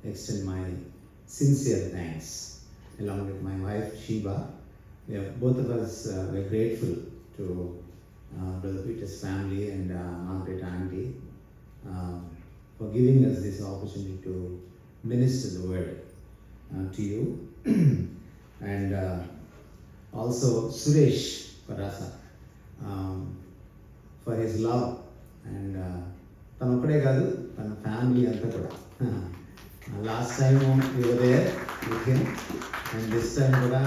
extend my sincere thanks along with my wife Sheba. Both of us were grateful to Brother Peter's family and Margaret Auntie for giving us this opportunity to minister the word to you. And also Suresh Parasa for his love and తను ఒక్కడే కాదు తన family అంతా కూడా. Last time we were there with him and this time కూడా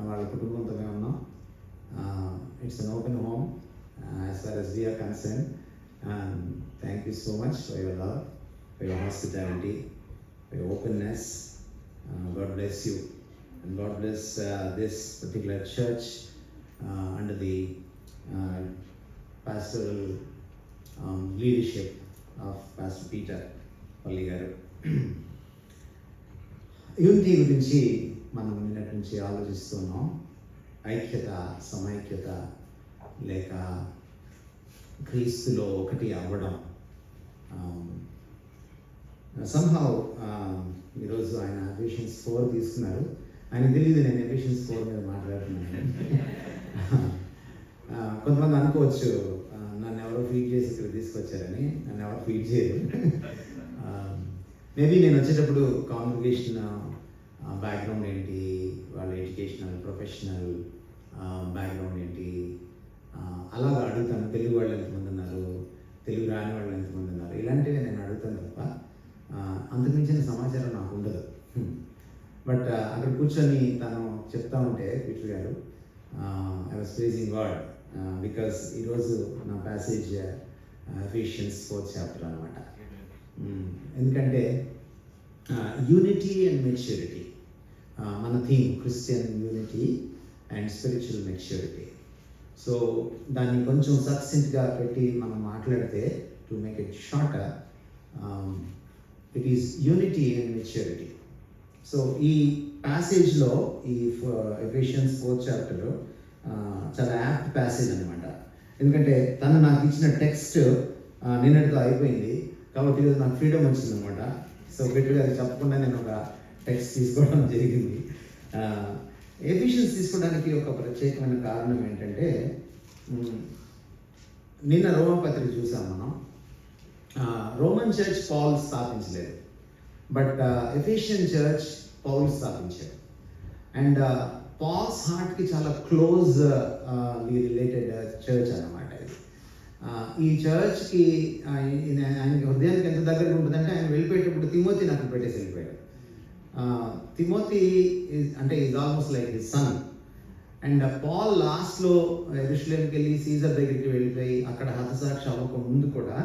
వాళ్ళ కుటుంబంతో మేము ఉన్నాం. It's an open home as far as we are concerned. Thank you so much for your love, for your hospitality, for your openness. God bless you and God bless this particular church under the pastoral leadership of Pastor Peter Palli garu. Unity గురించి మనం నిన్నటి నుంచి ఆలోచిస్తున్నాం. ఐక్యత, సమైక్యత లేక క్రీస్తులో ఒకటి అవ్వడం. సంహౌ ఈరోజు ఆయన ఎఫెషియన్స్ 4 తీసుకున్నారు. ఆయన తెలియదు నేను ఎఫెషియన్స్ 4 మీద మాట్లాడుతున్నాను. కొంతమంది అనుకోవచ్చు నన్ను ఎవరో ఫీడ్ చేసి ఇక్కడ తీసుకొచ్చారని. నన్ను ఎవరు ఫీడ్ చేయరు. మేబీ నేను వచ్చేటప్పుడు కాంగ్రిగేషన్ బ్యాక్గ్రౌండ్ ఏంటి, వాళ్ళ ఎడ్యుకేషనల్ ప్రొఫెషనల్ బ్యాక్గ్రౌండ్ ఏంటి అలాగా అడుగుతాను. తెలుగు వాళ్ళు ఎంతమంది ఉన్నారు, తెలుగు రాని వాళ్ళు ఎంతమంది ఉన్నారు, ఇలాంటివి నేను అడుగుతాను తప్ప అంతకుమించిన సమాచారం నాకు ఉండదు. బట్ అక్కడ కూర్చొని తను చెప్తా ఉంటే పీటర్ గారు I was pricing God because ఈరోజు నా ప్యాసేజ్ ఎఫెషియన్స్ 4th చాప్టర్ అనమాట. ఎందుకంటే యూనిటీ అండ్ మెచ్యూరిటీ మన theme, Christian unity and spiritual maturity. So దాన్ని కొంచెం సక్సెంట్గా పెట్టి మనం మాట్లాడితే to make it shorter, it is unity and maturity. So ఈ ప్యాసేజ్లో ఈ ఎఫెషియన్స్ 4th చాప్టర్ చాలా యాప్ట్ ప్యాసేజ్ అనమాట. ఎందుకంటే తను నాకు ఇచ్చిన టెక్స్ట్ నిన్నటితో అయిపోయింది కాబట్టి ఈరోజు నాకు ఫ్రీడమ్ వచ్చిందనమాట. సో బెటర్గా అది చెప్పకుండా నేను ఒక టెక్స్ట్ తీసుకోవడం జరిగింది. ఎఫిషియన్స్ తీసుకోవడానికి ఒక ప్రత్యేకమైన కారణం ఏంటంటే నిన్న రోమన్ పత్రిక చూసాం మనం. రోమన్ చర్చ్ పౌల్ స్థాపించలేదు, బట్ ఎఫిషియన్ చర్చ్ పౌల్ స్థాపించాడు. అండ్ పాల్స్ హార్ట్కి చాలా క్లోజ్ రిలేటెడ్ చర్చ్ అన్నమాట ఇది. ఈ చర్చ్కి ఆయనకి హృదయానికి ఎంత దగ్గరగా ఉంటుందంటే ఆయన వెళ్ళిపోయేటప్పుడు తిమోతిని అక్కడ పెట్టేసి వెళ్ళిపోయాడు. తిమోతి అంటే is almost like his son. And Paul లాస్ట్లో యెరూషలేంకి వెళ్ళి సీజర్ దగ్గరికి వెళ్ళిపోయి అక్కడ హతసాక్షి అవ్వక ముందు కూడా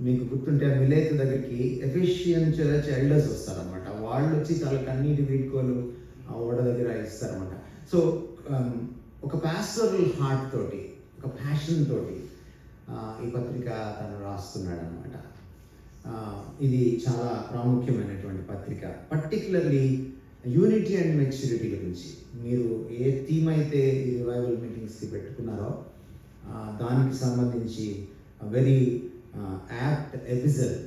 మీకు గుర్తుంటే మిలేతు దగ్గరికి ఎఫెషియన్ చర్చ్ ఎల్డర్స్ వస్తారనమాట. వాళ్ళు వచ్చి చాలా కన్నీటి వీడ్కోలు ఆ ఓడ దగ్గర ఇస్తారనమాట. సో ఒక పాస్టరల్ హార్ట్ తోటి, ఒక ప్యాషన్ తోటి ఈ పత్రిక తను రాస్తున్నాడు అనమాట. ఇది చాలా ప్రాముఖ్యమైనటువంటి పత్రిక. పర్టికులర్లీ యూనిటీ అండ్ మెచ్యూరిటీ గురించి మీరు ఏ థీమ్ అయితే ఈ రివైవల్ మీటింగ్స్కి పెట్టుకున్నారో దానికి సంబంధించి వెరీ యాప్ట్ ఎపిసోడ్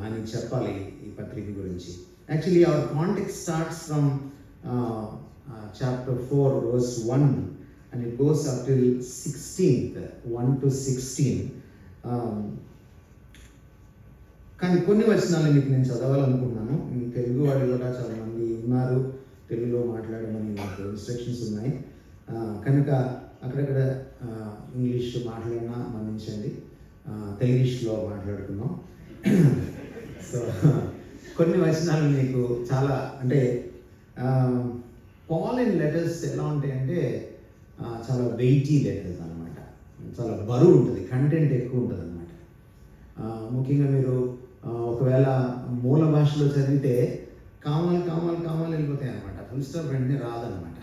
అని చెప్పాలి ఈ పత్రిక గురించి. Actually hour context starts from chapter 4 verse 1 and it goes up till 16th 1 to 16. కానీ కొన్ని వచనాలు మీకు నేను చదవాలనుకుంటున్నాను. తెలుగు వాళ్ళు కూడా చాలా మంది ఉన్నారు, తెలుగులో మాట్లాడమని నాకు ఇన్స్ట్రక్షన్స్ ఉన్నాయి. కనుక అక్కడక్కడ ఇంగ్లీష్ మాట్లాడినా మన్నించండి, తెలుగులో మాట్లాడుకుందాం. సో కొన్ని వచనాలు మీకు చాలా అంటే పాల్ ఇన్ లెటర్స్ ఎలా ఉంటాయంటే చాలా వెయిటీ లెటర్స్ అనమాట. చాలా బరువు ఉంటుంది, కంటెంట్ ఎక్కువ ఉంటుంది అనమాట. ముఖ్యంగా మీరు ఒకవేళ మూల భాషలో చదివితే కామాలు వెళ్ళిపోతాయి అనమాట. ఫుల్ స్టాప్ వెంటనే రాదనమాట.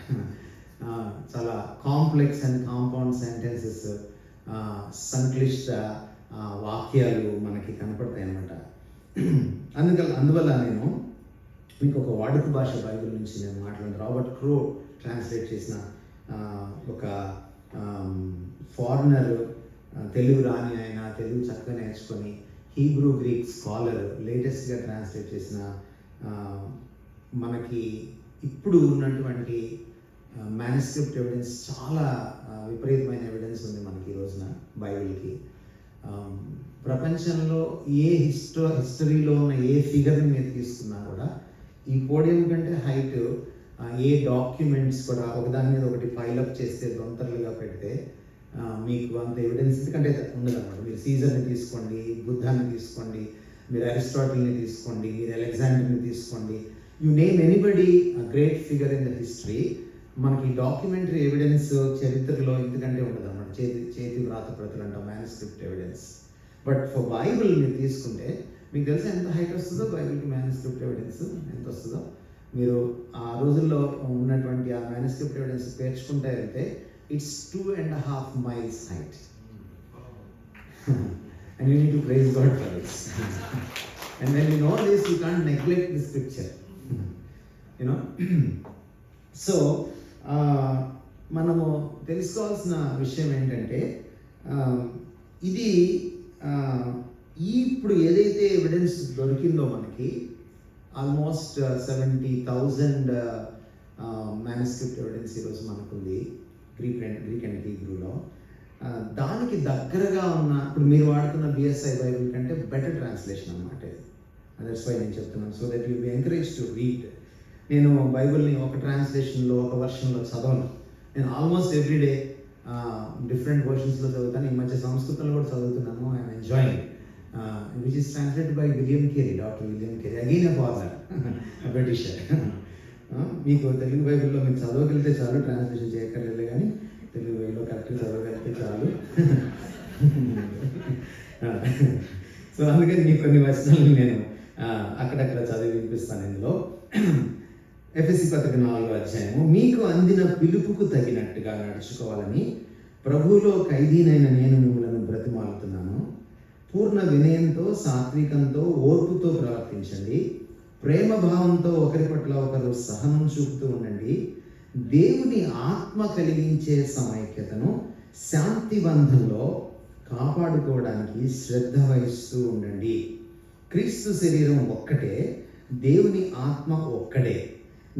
చాలా కాంప్లెక్స్ అండ్ కాంపౌండ్ సెంటెన్సెస్, సంక్లిష్ట వాక్యాలు మనకి కనపడతాయి అనమాట. అందువల్ల నేను మీకు ఒక వాడుక భాష బైబిల్ నుంచి నేను మాట్లాడుతాను. రాబర్ట్ క్రో ట్రాన్స్లేట్ చేసిన ఒక ఫారినర్, తెలుగు రాని ఆయన తెలుగు చక్కగా నేర్చుకొని హీబ్రూ గ్రీక్ స్కాలర్ లేటెస్ట్గా ట్రాన్స్లేట్ చేసిన మనకి ఇప్పుడు ఉన్నటువంటి మ్యానుస్క్రిప్ట్ ఎవిడెన్స్ చాలా విపరీతమైన ఎవిడెన్స్ ఉంది మనకి ఈ రోజున బైబిల్కి. ప్రపంచంలో ఏ హిస్టరీలో ఉన్న ఏ ఫిగర్ని మీరు తీసుకున్నా కూడా ఈ పోడియం కంటే హైట్ ఏ డాక్యుమెంట్స్ కూడా ఒకదాని మీద ఒకటి ఫైలప్ చేస్తే దొంతర్లుగా పెడితే మీకు అంత ఎవిడెన్స్ ఎందుకంటే ఉండదన్నమాట. మీరు సీజర్ని తీసుకోండి, బుద్ధాన్ని తీసుకోండి, మీరు అరిస్టాటిల్ని తీసుకోండి, మీరు అలెగ్జాండర్ని తీసుకోండి, you name anybody great figure in the history, మనకి డాక్యుమెంటరీ ఎవిడెన్స్ చరిత్రలో ఎందుకంటే ఉండదన్నమాట. చేతి వ్రాత ప్రతులు అంటాం, manuscript evidence. But for Bible మీరు తీసుకుంటే మీకు తెలిసి ఎంత హైట్ వస్తుందో బైబిల్కి మ్యానుస్క్రిప్ట్ ఎవిడెన్స్ ఎంత వస్తుందో. మీరు ఆ రోజుల్లో ఉన్నటువంటి ఆ మ్యానుస్క్రిప్ట్ ఎవిడెన్స్ పేర్చుకుంటే అయితే it's 2.5 miles height. And you need to praise God for this. And when you know this, you can't neglect the scripture. You know? So, మనము తెలుసుకోవాల్సిన విషయం ఏంటంటే ఇది ఇప్పుడు ఏదైతే ఎవిడెన్స్ దొరికిందో మనకి ఆల్మోస్ట్ 70,000 మ్యానుస్క్రిప్ట్ ఎవిడెన్స్ ఈరోజు మనకుంది గ్రీక్ అండ్ హీబ్రూలో. దానికి దగ్గరగా ఉన్న ఇప్పుడు మీరు వాడుతున్న బిఎస్ఐ బైబిల్ కంటే బెటర్ ట్రాన్స్లేషన్ అన్నమాట ఇది. దట్స్ వై నేను చెప్తున్నాను, so that you be encourage to read. నేను బైబిల్ని ఒక ట్రాన్స్లేషన్లో ఒక వర్షన్లో చదవను. నేను ఆల్మోస్ట్ ఎవ్రీడే డిఫరెంట్ వర్షన్స్లో చదువుతాను. ఈ మధ్య సంస్కృతంలో కూడా చదువుతున్నాను. I'm enjoying which is translated by William Carey, doctor William Carey, again a father, Britisher. మీకు తెలుగు బైబిల్లో మీరు చదవగలిగితే చాలు, ట్రాన్స్లేషన్ చేయక్కర్లేదు, కానీ తెలుగు బైబిల్లో కరెక్ట్గా చదవగలిగితే చాలు. సో అందుకని మీకు కొన్ని వచనాలు నేను అక్కడక్కడ చదివి వినిపిస్తాను. ఇందులో ఎఫెసీ పత్రిక 4వ అధ్యాయము, మీకు అందిన పిలుపుకు తగినట్టుగా నడుచుకోవాలని ప్రభువులో ఖైదీనైన నేను మిమ్మల్ని బ్రతిమాలుతున్నాను. పూర్ణ వినయంతో, సాత్వికంతో, ఓర్పుతో ప్రవర్తించండి. ప్రేమ భావంతో ఒకరి పట్ల ఒకరు సహనం చూపుతూ ఉండండి. దేవుని ఆత్మ కలిగించే సమైక్యతను శాంతి బంధంలో కాపాడుకోవడానికి శ్రద్ధ వహిస్తూ ఉండండి. క్రీస్తు శరీరం ఒక్కటే, దేవుని ఆత్మ ఒక్కడే.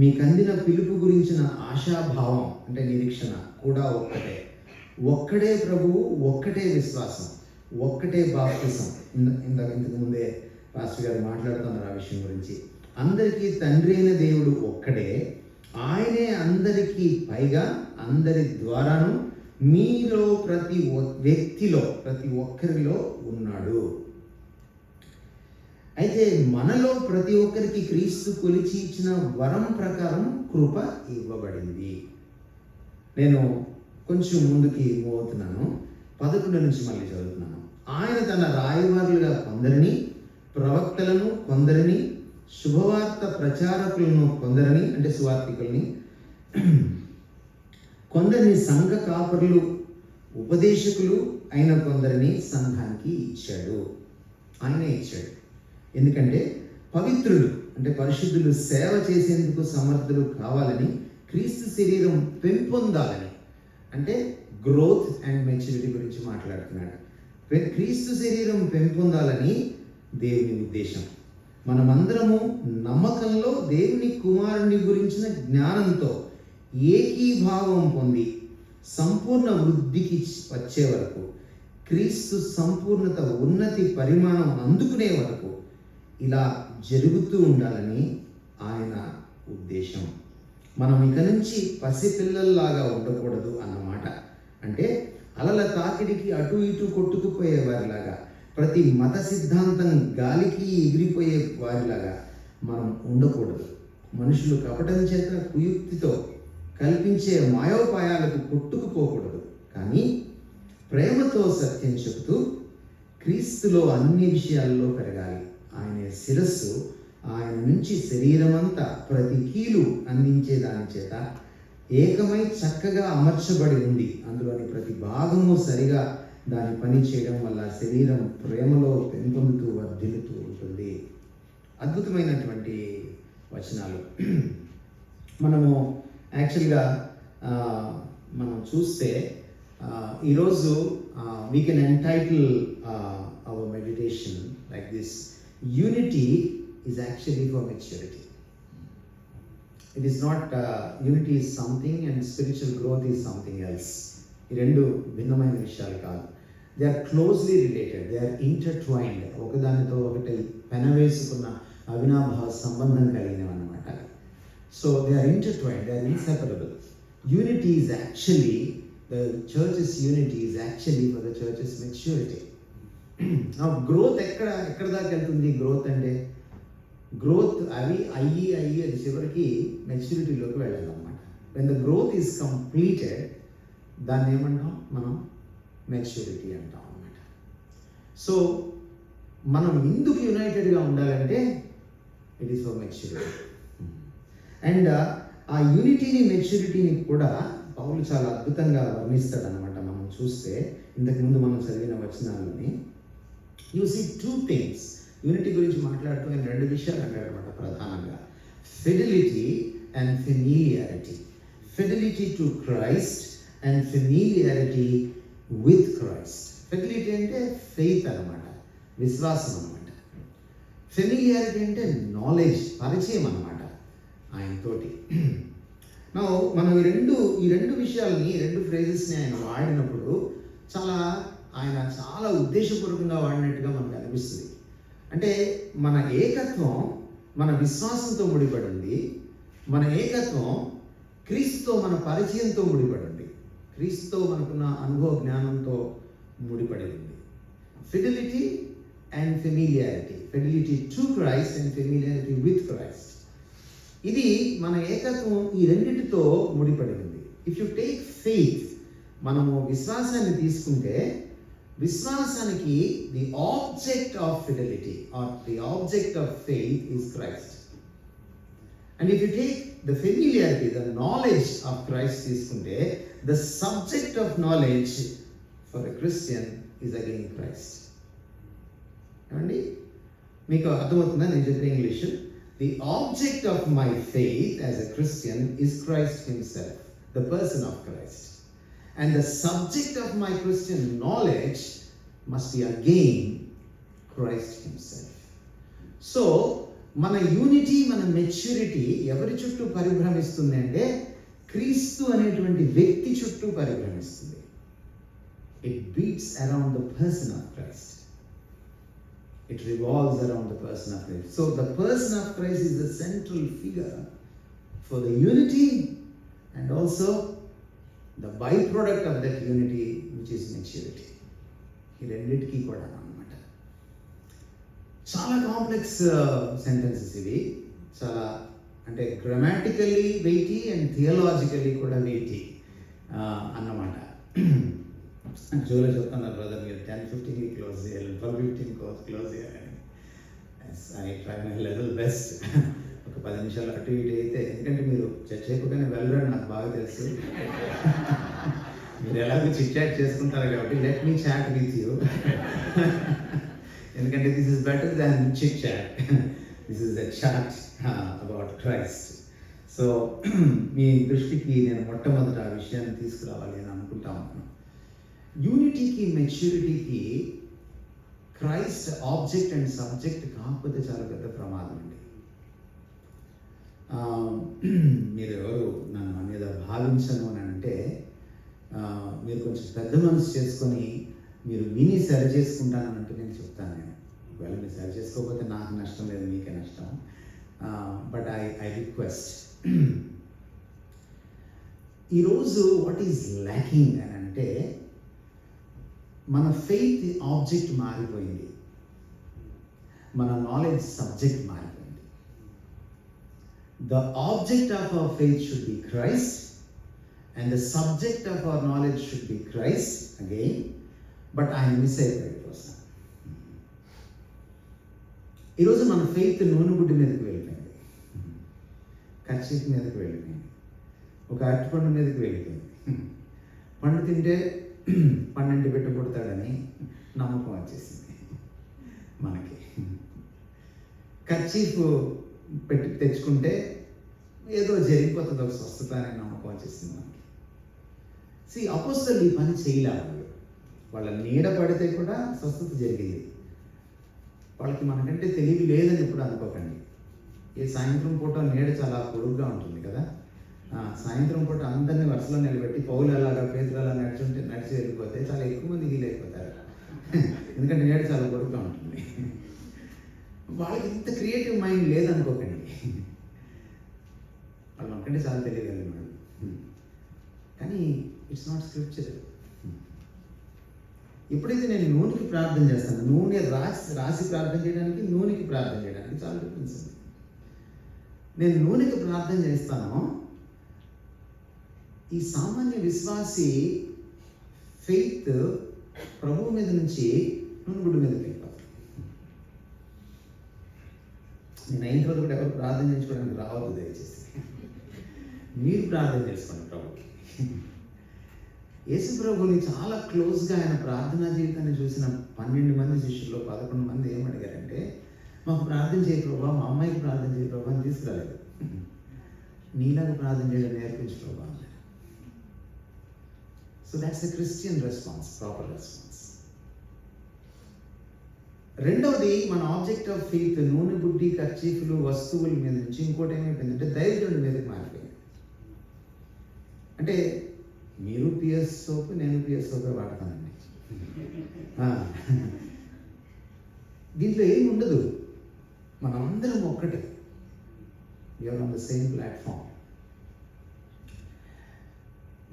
మీకు అందిన పిలుపు గురించిన ఆశాభావం అంటే నిరీక్షణ కూడా ఒక్కటే. ఒక్కడే ప్రభువు, ఒక్కటే విశ్వాసం, ఒక్కటే బాప్తిసం. ఇంతకు ముందే పాస్టర్ గారు మాట్లాడుతున్నారు ఆ విషయం గురించి. అందరికీ తండ్రి అయిన దేవుడు ఒక్కడే, ఆయనే అందరికీ పైగా అందరి ద్వారాను మీలో ప్రతి వ్యక్తిలో ప్రతి ఒక్కరిలో ఉన్నాడు. అయితే మనలో ప్రతి ఒక్కరికి క్రీస్తు కొలిచి ఇచ్చిన వరం ప్రకారం కృప ఇవ్వబడింది. నేను కొంచెం ముందుకి మోతున్నాను, 11 నుంచి మళ్ళీ చదువుతున్నాను. ఆయన తన రాయవారులుగా కొందరిని, ప్రవక్తలను కొందరిని, శుభవార్త ప్రచారకులను కొందరిని అంటే సువార్తికుల్ని, కొందరిని సంఘ కాపరులు, ఉపదేశకులు అయిన కొందరిని సంఘానికి ఇచ్చాడు. ఆయనే ఇచ్చాడు. ఎందుకంటే పవిత్రులు అంటే పరిశుద్ధులు సేవ చేసేందుకు సమర్థులు కావాలని, క్రీస్తు శరీరం పెంపొందాలని, అంటే గ్రోత్ అండ్ మెచ్యూరిటీ గురించి మాట్లాడుతున్నాడు. క్రీస్తు శరీరం పెంపొందాలని దేవుని ఉద్దేశం. మనమందరము నమ్మకంలో దేవుని కుమారుని గురించిన జ్ఞానంతో ఏకీభావం పొంది సంపూర్ణ వృద్ధికి వచ్చే వరకు, క్రీస్తు సంపూర్ణత ఉన్నతి పరిమాణం అందుకునే వరకు ఇలా జరుగుతూ ఉండాలని ఆయన ఉద్దేశం. మనం ఇక నుంచి పసిపిల్లల్లాగా ఉండకూడదు అన్నమాట. అంటే అలల తాకిడికి అటు ఇటు కొట్టుకుపోయే వారిలాగా, ప్రతి మత సిద్ధాంతం గాలికి ఎగిరిపోయే వారిలాగా మనం ఉండకూడదు. మనుషులు కపటం చేత కుయుక్తితో కల్పించే మాయోపాయాలకు కొట్టుకుపోకూడదు. కానీ ప్రేమతో సత్యం చెబుతూ క్రీస్తులో అన్ని విషయాల్లో పెరగాలి. ఆయన శిరస్సు, ఆయన నుంచి శరీరమంతా ప్రతి కీలు అందించే దాని చేత ఏకమై చక్కగా అమర్చబడి ఉంది. అందులోని ప్రతి భాగము సరిగా దాని పని చేయడం వల్ల శరీరం ప్రేమలో పెంపొందుతూ వర్ధిల్లుతూ ఉంటుంది. అద్భుతమైనటువంటి వచనాలు. మనము యాక్చువల్గా మనం చూస్తే ఈరోజు we can entitle our meditation like this: unity is actually for maturity. It is not, unity is something and spiritual growth is something else. ఈ రెండు భిన్నమైన విషయాలు కాదు. They are closely related, they are intertwined. ఒకదానితో ఒకటి పెనవేసుకున్న అవినాభావ సంబంధం కలిగినవి అన్నమాట. So they are intertwined, they are inseparable. Unity is actually, the church's unity is actually for the church's maturity. Now growth ఎక్కడ దాకా వెళ్తుంది? గ్రోత్ అంటే గ్రోత్ అయ్యి అది చివరికి మెచ్యూరిటీలోకి వెళ్ళాలన్నమాట. When the growth is completed, దాన్ని ఏమంటాం మనం? మెచ్యూరిటీ అంటాం అన్నమాట. సో మనం ఎందుకు యునైటెడ్గా ఉండాలంటే it is for maturity. And ఆ యూనిటీని మెచ్యూరిటీని కూడా పౌలు చాలా అద్భుతంగా వర్ణిస్తాడు అనమాట. మనం చూస్తే ఇంతకుముందు మనం చదివిన వచనాల్లోని you see two things. Unity గురించి మాట్లాడుతూ ఆయన రెండు విషయాలు అంటాడనమాట ప్రధానంగా: fidelity and familiarity. Fidelity to Christ and familiarity with Christ. Fidelity అంటే ఫెయిత్ అనమాట, విశ్వాసం అనమాట. ఫెమిలియారిటీ అంటే నాలెడ్జ్, పరిచయం అనమాట ఆయనతోటి. మనం ఈ రెండు విషయాలని, రెండు ఫ్రేజెస్ని ఆయన వాడినప్పుడు ఆయన చాలా ఉద్దేశపూర్వకంగా వాడినట్టుగా మనకు అనిపిస్తుంది. అంటే మన ఏకత్వం మన విశ్వాసంతో ముడిపడింది, మన ఏకత్వం క్రీస్తుతో మన పరిచయంతో ముడిపడింది, క్రీస్తుతో మనకున్న అనుభవ జ్ఞానంతో ముడిపడి ఉంది. Fidelity and familiarity. Fidelity to Christ and familiarity with Christ. ఇది మన ఏకత్వం ఈ రెండింటితో ముడిపడి ఉంది. ఇఫ్ యు టేక్ ఫెయిత్, మనము విశ్వాసాన్ని తీసుకుంటే విశ్వాసానికి the object of fidelity or the object of faith is Christ. And if you take the familiarity, the knowledge of Christ తీసుకుంటే the subject of knowledge for a Christian is again Christ. ఏమండి, మీకు అర్థమవుతుందా నేను చెప్పిన English? The object of my faith as a Christian is Christ himself, the person of Christ. And the subject of my Christian knowledge must be again Christ himself. So, మన unity, మన maturity ఎవరి చుట్టూ పరిభ్రమిస్తుంది అంటే క్రీస్తు అనేటువంటి వ్యక్తి చుట్టూ పరిభ్రమిస్తుంది. It beats around the person of Christ. It revolves around the person of Christ. So the person of Christ is the central figure for the unity and also the byproduct of that unity, which is maturity. ఈ రెండింటికి కూడా అన్నమాట. చాలా complex sentences ఇవి. చాలా అంటే grammatically weighty and థియలాజికల్లీ కూడా weighty అన్నమాట. జోలో చెప్తున్నారు బ్రదర్, మీరు 10-15 క్లోజ్ చేయాలి, 12-15 క్లోజ్ చేయాలని. I try my level best. ఒక 10 నిమిషాలు అటు ఇటు అయితే, ఎందుకంటే మీరు చేయకపోయినా వెళ్ళడం నాకు బాగా తెలుసు. మీరు ఎలాగో చిట్ చాట్ చేసుకుంటారు కాబట్టి let me chat with you. ఎందుకంటే this is better than chit chat. This is a chat about Christ. So మీ దృష్టికి నేను మొట్టమొదట ఆ విషయాన్ని తీసుకురావాలి అని అనుకుంటా ఉన్నాను. యూనిటీకి, మెచ్యూరిటీకి క్రైస్ట్ ఆబ్జెక్ట్ అండ్ సబ్జెక్ట్ కాకపోతే చాలా పెద్ద ప్రమాదం అండి. మీరు ఎవరు నన్ను మీద భావించను అని అంటే మీరు కొంచెం పెద్ద మనసు చేసుకొని మీరు విని సరి చేసుకుంటానంటే నేను చెప్తాను. నేను ఒకవేళ మీరు సరి చేసుకోకపోతే నాకు నష్టం లేదు, మీకే నష్టం. బట్ ఐ రిక్వెస్ట్, ఈరోజు వాట్ ఈజ్ ల్యాకింగ్ అని అంటే మన ఫెయిత్ ఆబ్జెక్ట్ మారిపోయింది, మన నాలెడ్జ్ సబ్జెక్ట్ మారిపోయింది. The object of our faith should be Christ and the subject of our knowledge should be Christ again. But ఆయన మిస్ అయిపోయాడు పర్సన్. ఈరోజు మన ఫెయిత్ నూనెగుడ్డి మీదకి వెళ్ళిపోయింది, కర్చీఫ్ మీదకి వెళ్ళిపోయింది, ఒక అరటిపండు మీదకి వెళ్ళిపోయింది. పండు తింటే పన్నెండు పెట్టు పుడతాడని నమ్మకం వచ్చేసింది మనకి. కర్చీఫ్ పెట్టి తెచ్చుకుంటే ఏదో జరిగిపోతుంది, ఒక స్వస్థత అనే నమ్మకం వచ్చేసింది మనకి. అపోస్తలులు ఈ పని చేయలేదు. వాళ్ళ నీడ పడితే కూడా స్వస్థత జరిగింది. వాళ్ళకి మనకంటే తెలివి లేదని ఎప్పుడు అనుకోకండి. ఈ సాయంత్రం పూట నీడ చాలా పొడుగ్గా ఉంటుంది కదా, సాయంత్రం పూట అందరినీ వరుసలో నిలబెట్టి పౌలు అలాగా పేతులు అలా నడిచి వెళ్ళిపోతే చాలా ఎక్కువ మంది వీలైపోతారు. ఎందుకంటే నీడ చాలా పొడుగ్గా ఉంటుంది. వాళ్ళకి ఇంత క్రియేటివ్ మైండ్ లేదనుకోకండి, వాళ్ళు మనకంటే చాలా తెలియగలిగిన వాళ్ళు. కానీ ఇట్స్ నాట్ స్క్రిప్చర్. ఎప్పుడైతే నేను నూనెకి ప్రార్థన చేస్తాను, నూనె రాసి ప్రార్థన చేయడానికి, నూనెకి ప్రార్థన చేయడానికి చాలా డిఫరెన్స్ ఉంది. నేను నూనెకి ప్రార్థన చేస్తాను, ఈ సామాన్య విశ్వాసి ఫెయిత్ ప్రభువు మీద నుంచి నూనె గుడ్డు మీదకి వెళ్ళిపోతాను. నేను అయిన తర్వాత కూడా ఎవరు ప్రార్థన చేసుకోవడానికి రావద్దు దయచేసి, మీరు ప్రార్థన చేసుకోండి ప్రభుకి. యేసు ప్రభుని చాలా క్లోజ్గా ఆయన ప్రార్థనా జీవితాన్ని చూసిన 12 మంది శిష్యుల్లో 11 మంది ఏమడిగారంటే, మాకు ప్రార్థన చేయ ప్రభా, మా అమ్మాయికి ప్రార్థన చేయ ప్రభా అని తీసుకురాలేదు, నీలాగా ప్రార్థన చేయడం నేర్పించు ప్రభా అన్నారు. So that's a Christian response, proper response. రెండవది, మన ఆబ్జెక్ట్ ఆఫ్ ఫెయిత్ నూనె బుడ్డి, కర్చీఫ్లు, వస్తువుల మీద నుంచి ఇంకోటి ఏమైపోయిందంటే దైవజనుడి మీదకి మారిపోయింది. అంటే మీరు పిఎస్ సోప్, నేను పిఎస్ సోపే వాడతానండి. దీంట్లో ఏమి ఉండదు, మనందరం ఒక్కటే. We are on the same platform.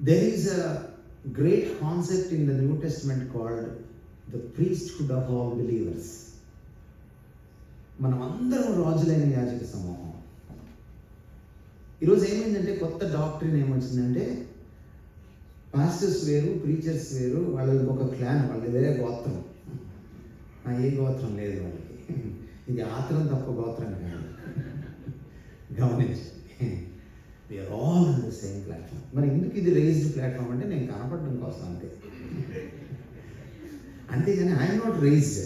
There is a great concept in the New Testament called the priesthood of all believers. మనం అందరం రాజులైన యాజక సమూహం. ఈరోజు ఏమైందంటే కొత్త డాక్ట్రిన్ ఏమొచ్చిందంటే, పాస్టర్స్ వేరు, ప్రీచర్స్ వేరు, వాళ్ళది ఒక క్లాన్, వాళ్ళది వేరే గోత్రం. ఏ గోత్రం లేదు వాళ్ళకి, ఇది ఆత్రం తప్ప గోత్రం కాదు. గమనించండి, we are all on the same platform. మరి ఎందుకు ఇది రైజ్డ్ ప్లాట్ఫామ్ అంటే, నేను కనపడడం కోసం అంతే. అంతేగాని I'm not raised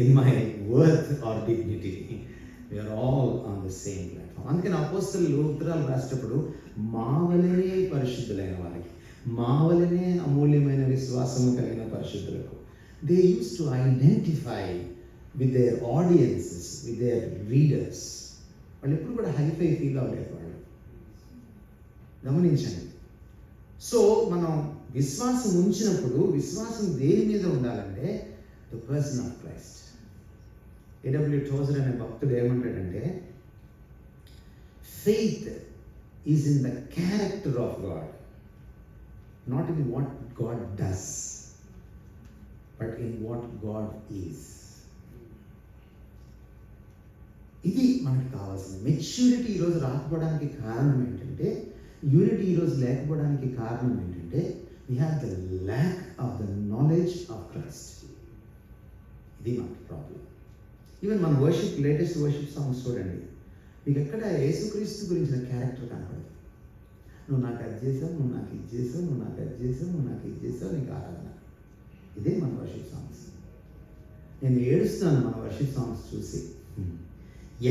in my worth or dignity. We are all on the same platform. అందుకని అపోస్తలులు ఉత్తరాలు రాసేటప్పుడు మా వలనే పరిశుద్ధులైన వాళ్ళకి, మా వలనే అమూల్యమైన విశ్వాసము కలిగిన పరిశుద్ధులకు, they use to identify with their audiences, with their readers. వాళ్ళు ఎప్పుడు కూడా హైఫై ఫీల్ అవ్వలేదు వాళ్ళు. గమనించండి. సో మనం విశ్వాసం ఉంచినప్పుడు విశ్వాసం దేని మీద ఉండాలంటే, the person of Christ. A W Tozer అనే భక్తుడు ఏమంటాడంటే, faith is in the character of God, not in what God does, but in what God is. ఇది మనకి కావాల్సింది. మెచ్యూరిటీ ఈరోజు రాకపోవడానికి కారణం ఏంటంటే, యూనిటీ ఈరోజు లేకపోవడానికి కారణం ఏంటంటే, we have the lack of the knowledge of Christ. ఇది మనకి ప్రాబ్లం. ఈవెన్ మన వర్షిప్, లేటెస్ట్ వర్షిప్ సాంగ్స్ చూడండి, మీకు ఎక్కడ యేసుక్రీస్తు గురించిన క్యారెక్టర్ కనపడదు. నువ్వు నాకు అది చేసావు, నువ్వు నాకు ఇది చేసావు, నువ్వు నాకు అది చేసావు, నువ్వు నాకు ఇది చేసావు, నీకు ఆరాధన. ఇదే మన వర్షిప్ సాంగ్స్. నేను ఏడుస్తాను మన వర్షిప్ సాంగ్స్ చూసి,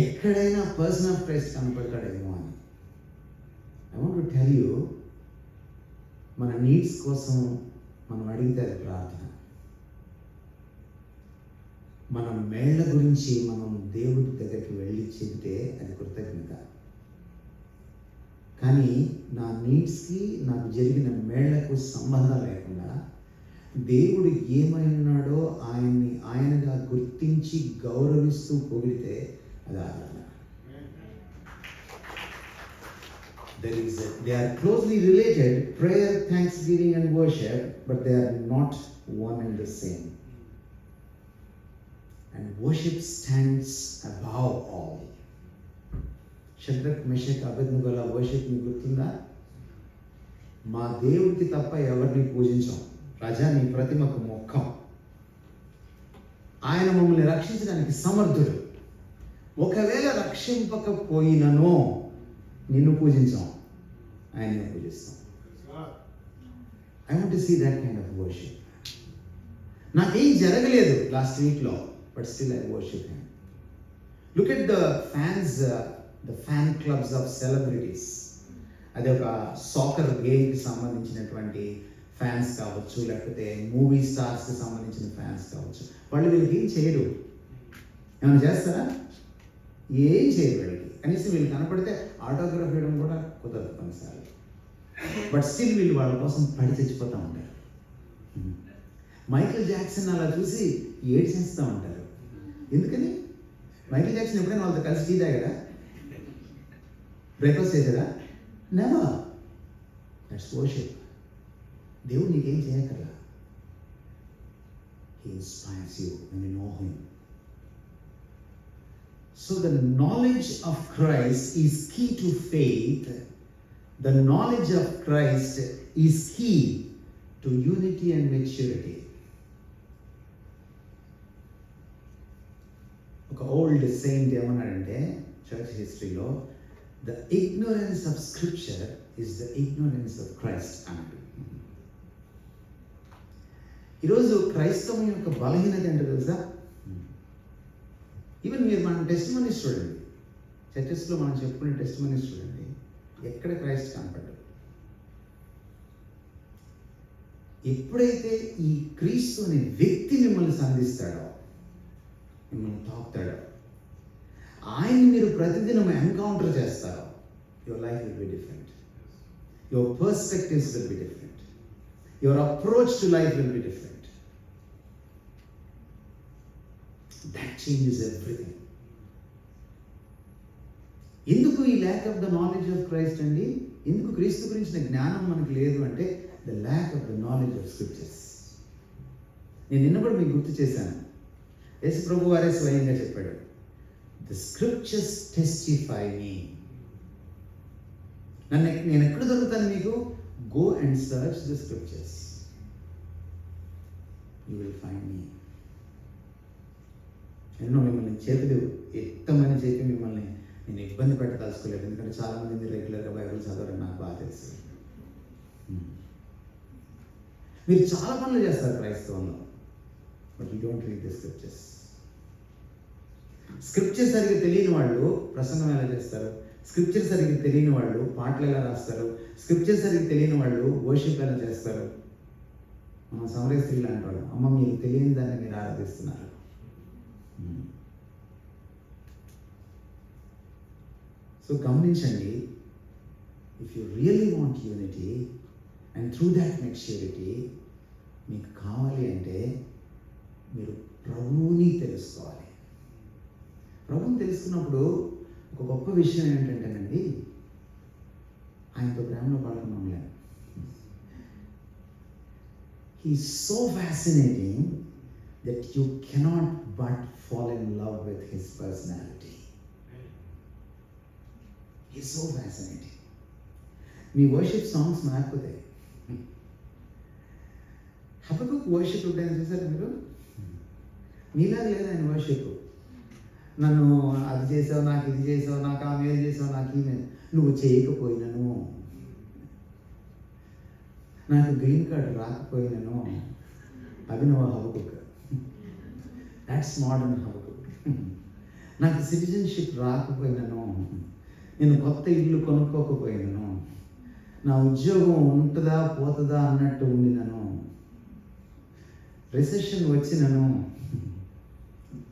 ఎక్కడైనా పర్సన్ ఆఫ్ క్రైస్ట్ కనపడతాడేమో అని. I want to tell you, మన నీడ్స్ కోసం మనం అడిగితే అది ప్రార్థన. మన మేళ్ల గురించి మనం దేవుడి దగ్గరికి వెళ్ళి చెబితే అది కృతజ్ఞత. కానీ నా నీడ్స్కి, నాకు జరిగిన మేళ్లకు సంబంధం లేకుండా దేవుడు ఏమైనాడో ఆయన్ని ఆయనగా గుర్తించి గౌరవిస్తూ పొగిడితే అది ఆరాధన. They are closely related, prayer, thanksgiving and worship, but they are not one and the same. And worship stands above all. Shadrach, Meshach, అబేద్నెగోల వర్షిప్ మీకు గుర్తుందా? మా దేవుడికి తప్ప ఎవరిని పూజించాం, రాజా నీ ప్రతిమకు మొక్కం, ఆయన మమ్మల్ని రక్షించడానికి సమర్థుడు, ఒకవేళ రక్షింపకపోయిననో నిన్ను పూజించాం, ఆయన్ని పూజిస్తాం. I want to see that kind of worship. నాకేం జరగలేదు లాస్ట్ వీక్లో, but still I worship him. Look at the fans, the fan clubs of celebrities. అది ఒక సాకర్ గేమ్కి సంబంధించినటువంటి ఫ్యాన్స్ కావచ్చు, లేకపోతే మూవీ స్టార్స్కి సంబంధించిన ఫ్యాన్స్ కావచ్చు. వాళ్ళు వీళ్ళకి ఏం చేయరు, ఏమైనా చేస్తారా? ఏం చేయరు వీళ్ళకి. కనీసం వీళ్ళు కనపడితే ఆటోగ్రాఫ్ ఇవ్వడం కూడా కుదరదు కొన్నిసార్లు. బట్ స్టిల్ వీళ్ళు వాళ్ళ కోసం పడి చచ్చిపోతూ ఉంటారు. మైకేల్ జాక్సన్ అలా చూసి ఏడ్చేస్తూ ఉంటారు. ఎందుకని? మైకేల్ జాక్సన్ ఎప్పుడైనా వాళ్ళతో కలిసి టీ తాగాడా? బ్రేక్ఫాస్ట్ చేశారా? నెవర్. That's worship. దేవుడు నీకేం చేయక్కర్లా. He inspires you when you know Him. So the knowledge of Christ is key to faith. The knowledge of Christ is key to unity and maturity. ఒక old Saint ఏమన్నాడంటే church హిస్టరీలో, the ignorance of scripture is the ignorance of Christ అన్నాడు. ఈరోజు క్రైస్తవం యొక్క బలహీనత ఏంటో తెలుసా? ఈవెన్ మీరు మన టెస్ట్ మనీస్ చూడండి, చర్చెస్లో మనం చెప్పుకునే టెస్ట్ మనీస్ చూడండి, ఎక్కడ క్రైస్ట్ కనపడ్డాడు. ఎప్పుడైతే ఈ క్రీస్తు అనే వ్యక్తి మిమ్మల్ని సంధిస్తాడో, మిమ్మల్ని తాకుతాడో, ఆయన్ని మీరు ప్రతిదినం ఎన్కౌంటర్ చేస్తారో, your life will be different, your perspectives will be different, your approach to life will be different. That changes everything. ఎందుకు ఈ lack of the knowledge of Christ అండి? ఎందుకు క్రీస్తు గురించిన జ్ఞానం మనకు లేదు అంటే, the lack of the knowledge of scriptures. నేను నిన్న కూడా మీకు గుర్తు చేశాను. యేసు ప్రభు వారే స్వయంగా చెప్పాడు, ద స్క్రిప్చర్స్ టెస్టిఫై మీ. నేను ఎక్కడ దొరుకుతాను మీకు? Go and search the scriptures, you will find me. ఎన్నో మిమ్మల్ని చేతులు ఎత్తమని చెప్పి మిమ్మల్ని నేను ఇబ్బంది పెట్టదలుచుకోలేదు, ఎందుకంటే చాలామంది మీరు రెగ్యులర్గా బైబిల్ చదవడం నాకు బాగా తెలుసు. మీరు చాలా పనులు చేస్తారు క్రైస్తవంలో, but you don't read the scriptures. Scripture సరిగ్గా తెలియని వాళ్ళు ప్రసంగం ఎలా చేస్తారు? స్క్రిప్చర్ సరిగ్గా తెలియని వాళ్ళు పాటలు ఎలా రాస్తారు? స్క్రిప్చర్ సరిగ్గా తెలియని వాళ్ళు వర్షిప్ ఎలా చేస్తారు? మన సమరయ స్త్రీలు అంటాడు, అమ్మ మీరు తెలియని దాన్ని మీరు ఆరాధిస్తున్నారు. సో గమనించండి, if you really want unity and through that maturity, మీకు కావాలి అంటే మీరు ప్రభువుని తెలుసుకోవాలి. ప్రభువుని తెలుసుకున్నప్పుడు ఒక గొప్ప విషయం ఏంటంటేనండి, ఆయనతో ప్రేమలో పడుకున్నాంలే. He is so fascinating that you cannot but fall in love with his personality. He is so fascinating. Me worship songs మారిపోతాయి. హబక్కూక్ వర్షిప్ ఉంటాయని చూసారా మీరు? మీలాగా లేదు ఆయన వర్షిప్. నన్ను అది చేసావు, నాకు ఇది చేసావు, నాకు ఆ మేలు చేసావు, నాకు ఈ మేలు, నువ్వు చేయకపోయినను, నాకు గ్రీన్ కార్డ్ రాకపోయినను. అభినవ హబక్కూక్, దాట్స్ మోడర్న్ హబక్కూక్. నాకు సిటిజన్షిప్ రాకపోయినను, నేను కొత్త ఇల్లు కొనుక్కోకపోయినను, నా ఉద్యోగం ఉంటుందా పోతుందా అన్నట్టు ఉండినను, రిసెషన్ వచ్చినను,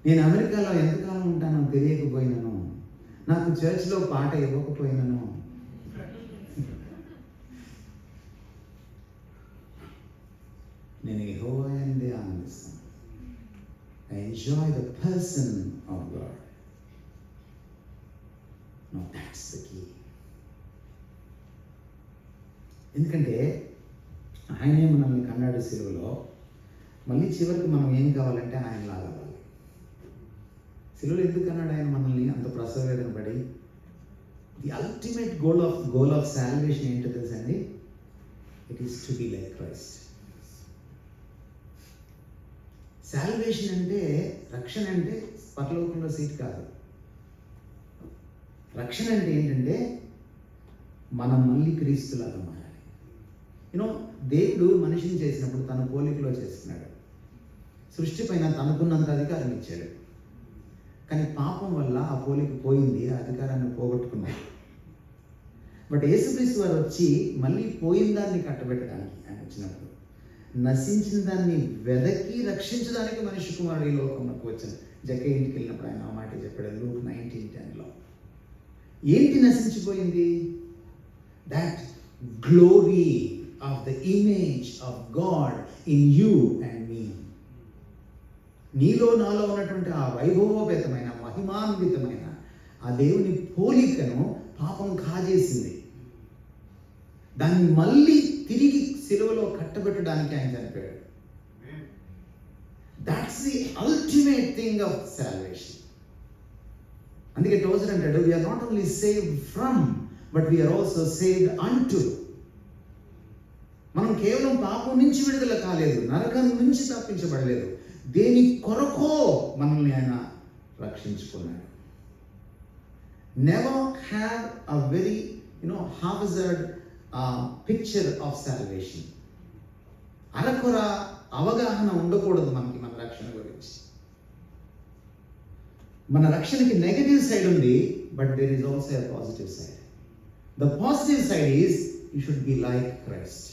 నేను అమెరికాలో ఎంతకాలం ఉంటానో తెలియకపోయినను, నాకు చర్చ్లో పాట ఇవ్వకపోయినను, నేను యెహోవా యందే ఆనందిస్తాను. I enjoy the person of God. No, that's the key. ఎందుకంటే ఆయనే మనల్ని కన్నాడు సిలువలో. మళ్ళీ చివరికి మనం ఏం కావాలంటే ఆయనలాగా అవ్వాలి. సిలువలో ఎందుకు అన్నాడు ఆయన మనల్ని అంత ప్రసవ వేదన పడి? The ultimate goal of salvation ఏంటో తెలుసండి? It is to be like Christ. Salvation అంటే, రక్షణ అంటే పరలోకంలో సీట్ కాదు. రక్షణ అంటే ఏంటంటే మనం మళ్ళీ క్రీస్తులాగా మారాలి. యూనో, దేవుడు మనిషిని చేసినప్పుడు తన పోలికలో చేస్తున్నాడు. సృష్టి పైన తనకున్నంత అధికారం ఇచ్చాడు. కానీ పాపం వల్ల ఆ పోలిక పోయింది, ఆ అధికారాన్ని పోగొట్టుకున్నాడు. బట్ యేసుక్రీస్తు వారు వచ్చి మళ్ళీ పోయిన దాన్ని కట్టబెట్టడానికి ఆయన వచ్చినప్పుడు, నశించిన దాన్ని వెదకి రక్షించడానికి మనిషి కుమారుడు ఈ లోకంలోకి వచ్చాడు. జక్కే ఇంటికి వెళ్ళినప్పుడు ఆయన ఆ మాట చెప్పాడు, లూక్ 19:10లో. ఏంటి నశించిపోయింది? That glory of the image of God in you and me. నీలో నాలో ఉన్నటువంటి ఆ వైభవోపేతమైన మహిమాన్వితమైన ఆ దేవుని పోలికను పాపం కాజేసింది. దాన్ని మళ్ళీ తిరిగి సిలువలో కట్టబెట్టడానికి ఆయన చనిపోయాడు. That's the ultimate thing of salvation. అందుకే టోజర్ అంటాడు, we are not only saved from but we are also saved అంటు. మనం కేవలం పాపం నుంచి విడుదల కాలేదు, నరకం నుంచి తప్పించబడలేదు, దేని కొరకో మనల్ని ఆయన రక్షించుకున్నాడు. Never have a very haphazard picture of salvation. అరకొర అవగాహన ఉండకూడదు మనకి మన రక్షణ గురించి. మన రక్షణకి నెగటివ్ సైడ్ ఉంది, but there is also a positive side. The positive side is you should be like Christ.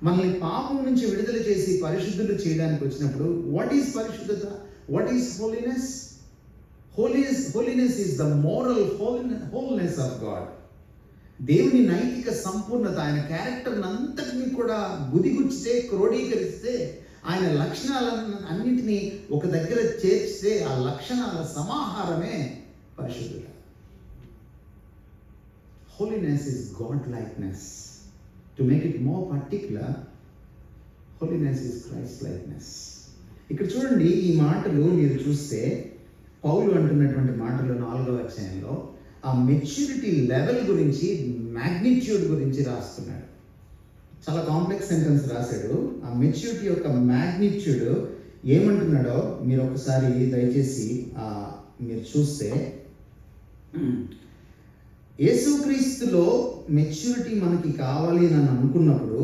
మనల్ని పాపం నుంచి విడుదల చేసి పరిశుద్ధులు చేయడానికి వచ్చినప్పుడు వాట్ ఈజ్ పరిశుద్ధత? What is holiness? Holiness is the moral wholeness of God. దేవుని నైతిక సంపూర్ణత, ఆయన క్యారెక్టర్ అంతటినీ కూడా గుదిగుచ్చితే, క్రోడీకరిస్తే, ఆయన లక్షణాలన్నింటినీ ఒక దగ్గర చేర్చితే ఆ లక్షణాల సమాహారమే పరిశుద్ధత. Holiness is God likeness. To make it more particular, holiness is Christ likeness. ఇక్కడ చూడండి, ఈ మాటలు మీరు చూస్తే పౌలు అంటున్నటువంటి మాటలు 4వ అధ్యాయంలో ఆ మెచ్యూరిటీ లెవెల్ గురించి, మ్యాగ్నిట్యూడ్ గురించి రాస్తున్నాడు. చాలా కాంప్లెక్స్ సెంటెన్స్ రాశాడు. ఆ మెచ్యూరిటీ యొక్క మ్యాగ్నిట్యూడ్ ఏమంటున్నాడో మీరు ఒకసారి దయచేసి మీరు చూస్తే, యేసుక్రీస్తులో మెచ్యూరిటీ మనకి కావాలి అని అనుకున్నప్పుడు,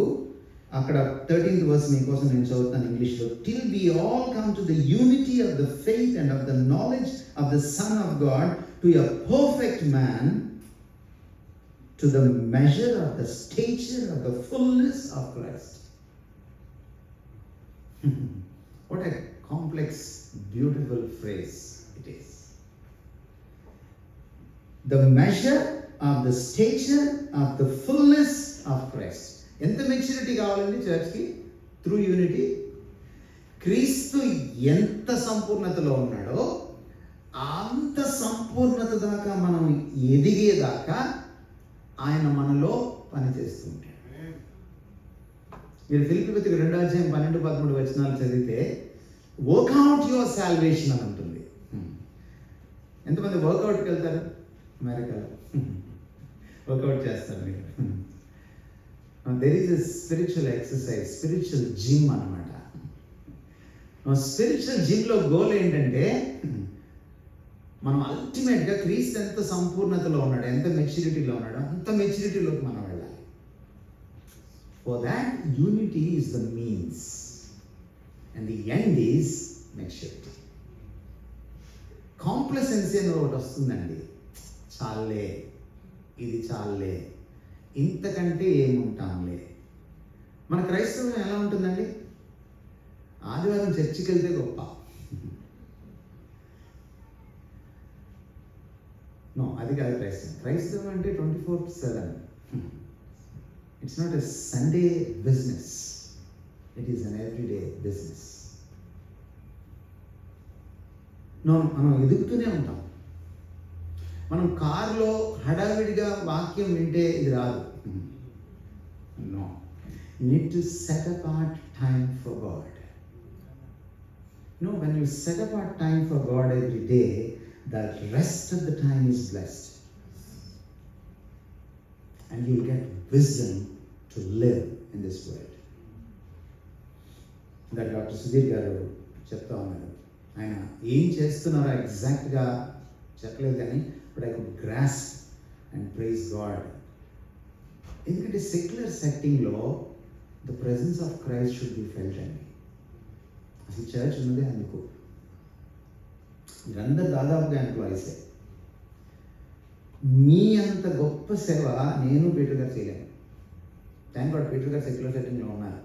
అక్కడ 13th verse మీకోసం నేను చదువుతాను ఇంగ్లీష్లో. Till we all come to the unity of the faith and of the knowledge of the son of God, to a perfect man, to the measure of the stature of the fullness of Christ. What a complex beautiful phrase it is. The measure of the stature of the fullness of Christ. ఎంత maturity కావాలండి చర్చ్కి? Through unity. క్రీస్తు ఎంత సంపూర్ణతలో ఉన్నాడో అంత సంపూర్ణత దాకా మనం ఎదిగేదాకా ఆయన మనలో పనిచేస్తూ ఉంటాడు. మీరు ఫిలిప్పీయులకు 2వ అధ్యాయం 12-13 వచనాలు చదివితే వర్క్అవుట్ యువర్ సాల్వేషన్ అని ఉంటుంది. ఎంతమంది వర్కౌట్కి వెళ్తారు? అమెరికాలో వర్కౌట్ చేస్తారు మీరు. There is a spiritual exercise, spiritual gym అనమాట. స్పిరిచువల్ జిమ్లో గోల్ ఏంటంటే, మనం అల్టిమేట్గా క్రీస్తు ఎంత సంపూర్ణతలో ఉన్నాడు, ఎంత మెచ్యూరిటీలో ఉన్నాడో అంత మెచ్యూరిటీలోకి మనం వెళ్ళాలి. For that unity is the means and the end is maturity. Complacency అని ఒకటి వస్తుందండి. చాలే, ఇది చాలే, ఇంతకంటే ఏముంటాంలే. మన క్రైస్తవం ఎలా ఉంటుందండి? ఆదివారం చర్చికి వెళ్తే గొప్ప. నో, అది కాదు క్రైస్తవం. క్రైస్తవం అంటే 24/7. It's not a Sunday business, it is an everyday business. No, మనం ఎదుగుతూనే ఉంటాం. మనం కారులో హడావిడిగా వాక్యం వింటే ఇది రాదు. No, you need to set apart time for God. No, when you set apart time for God every day, the rest of the time is blessed. And you'll get wisdom to live in this world. That Dr. Sudhir garu చెప్తా ఉన్నారు. ఆయన ఏం చేస్తున్నారో ఎగ్జాక్ట్గా చెప్పలేదు కానీ, but I could grasp and praise God. ఎందుకంటే సెక్యులర్ సెట్టింగ్లో the presence of Christ should be felt అండి. అసలు చర్చ్ ఉన్నదే అందుకు. మీరందరూ దాదాపుగా ఎంప్లాయీసే. మీ అంత గొప్ప సేవ నేను పీటర్ గారు చేయలేను. థ్యాంక్ గాడ్ పీటర్ గారు సెక్యులర్ సెట్టింగ్లో ఉన్నారు.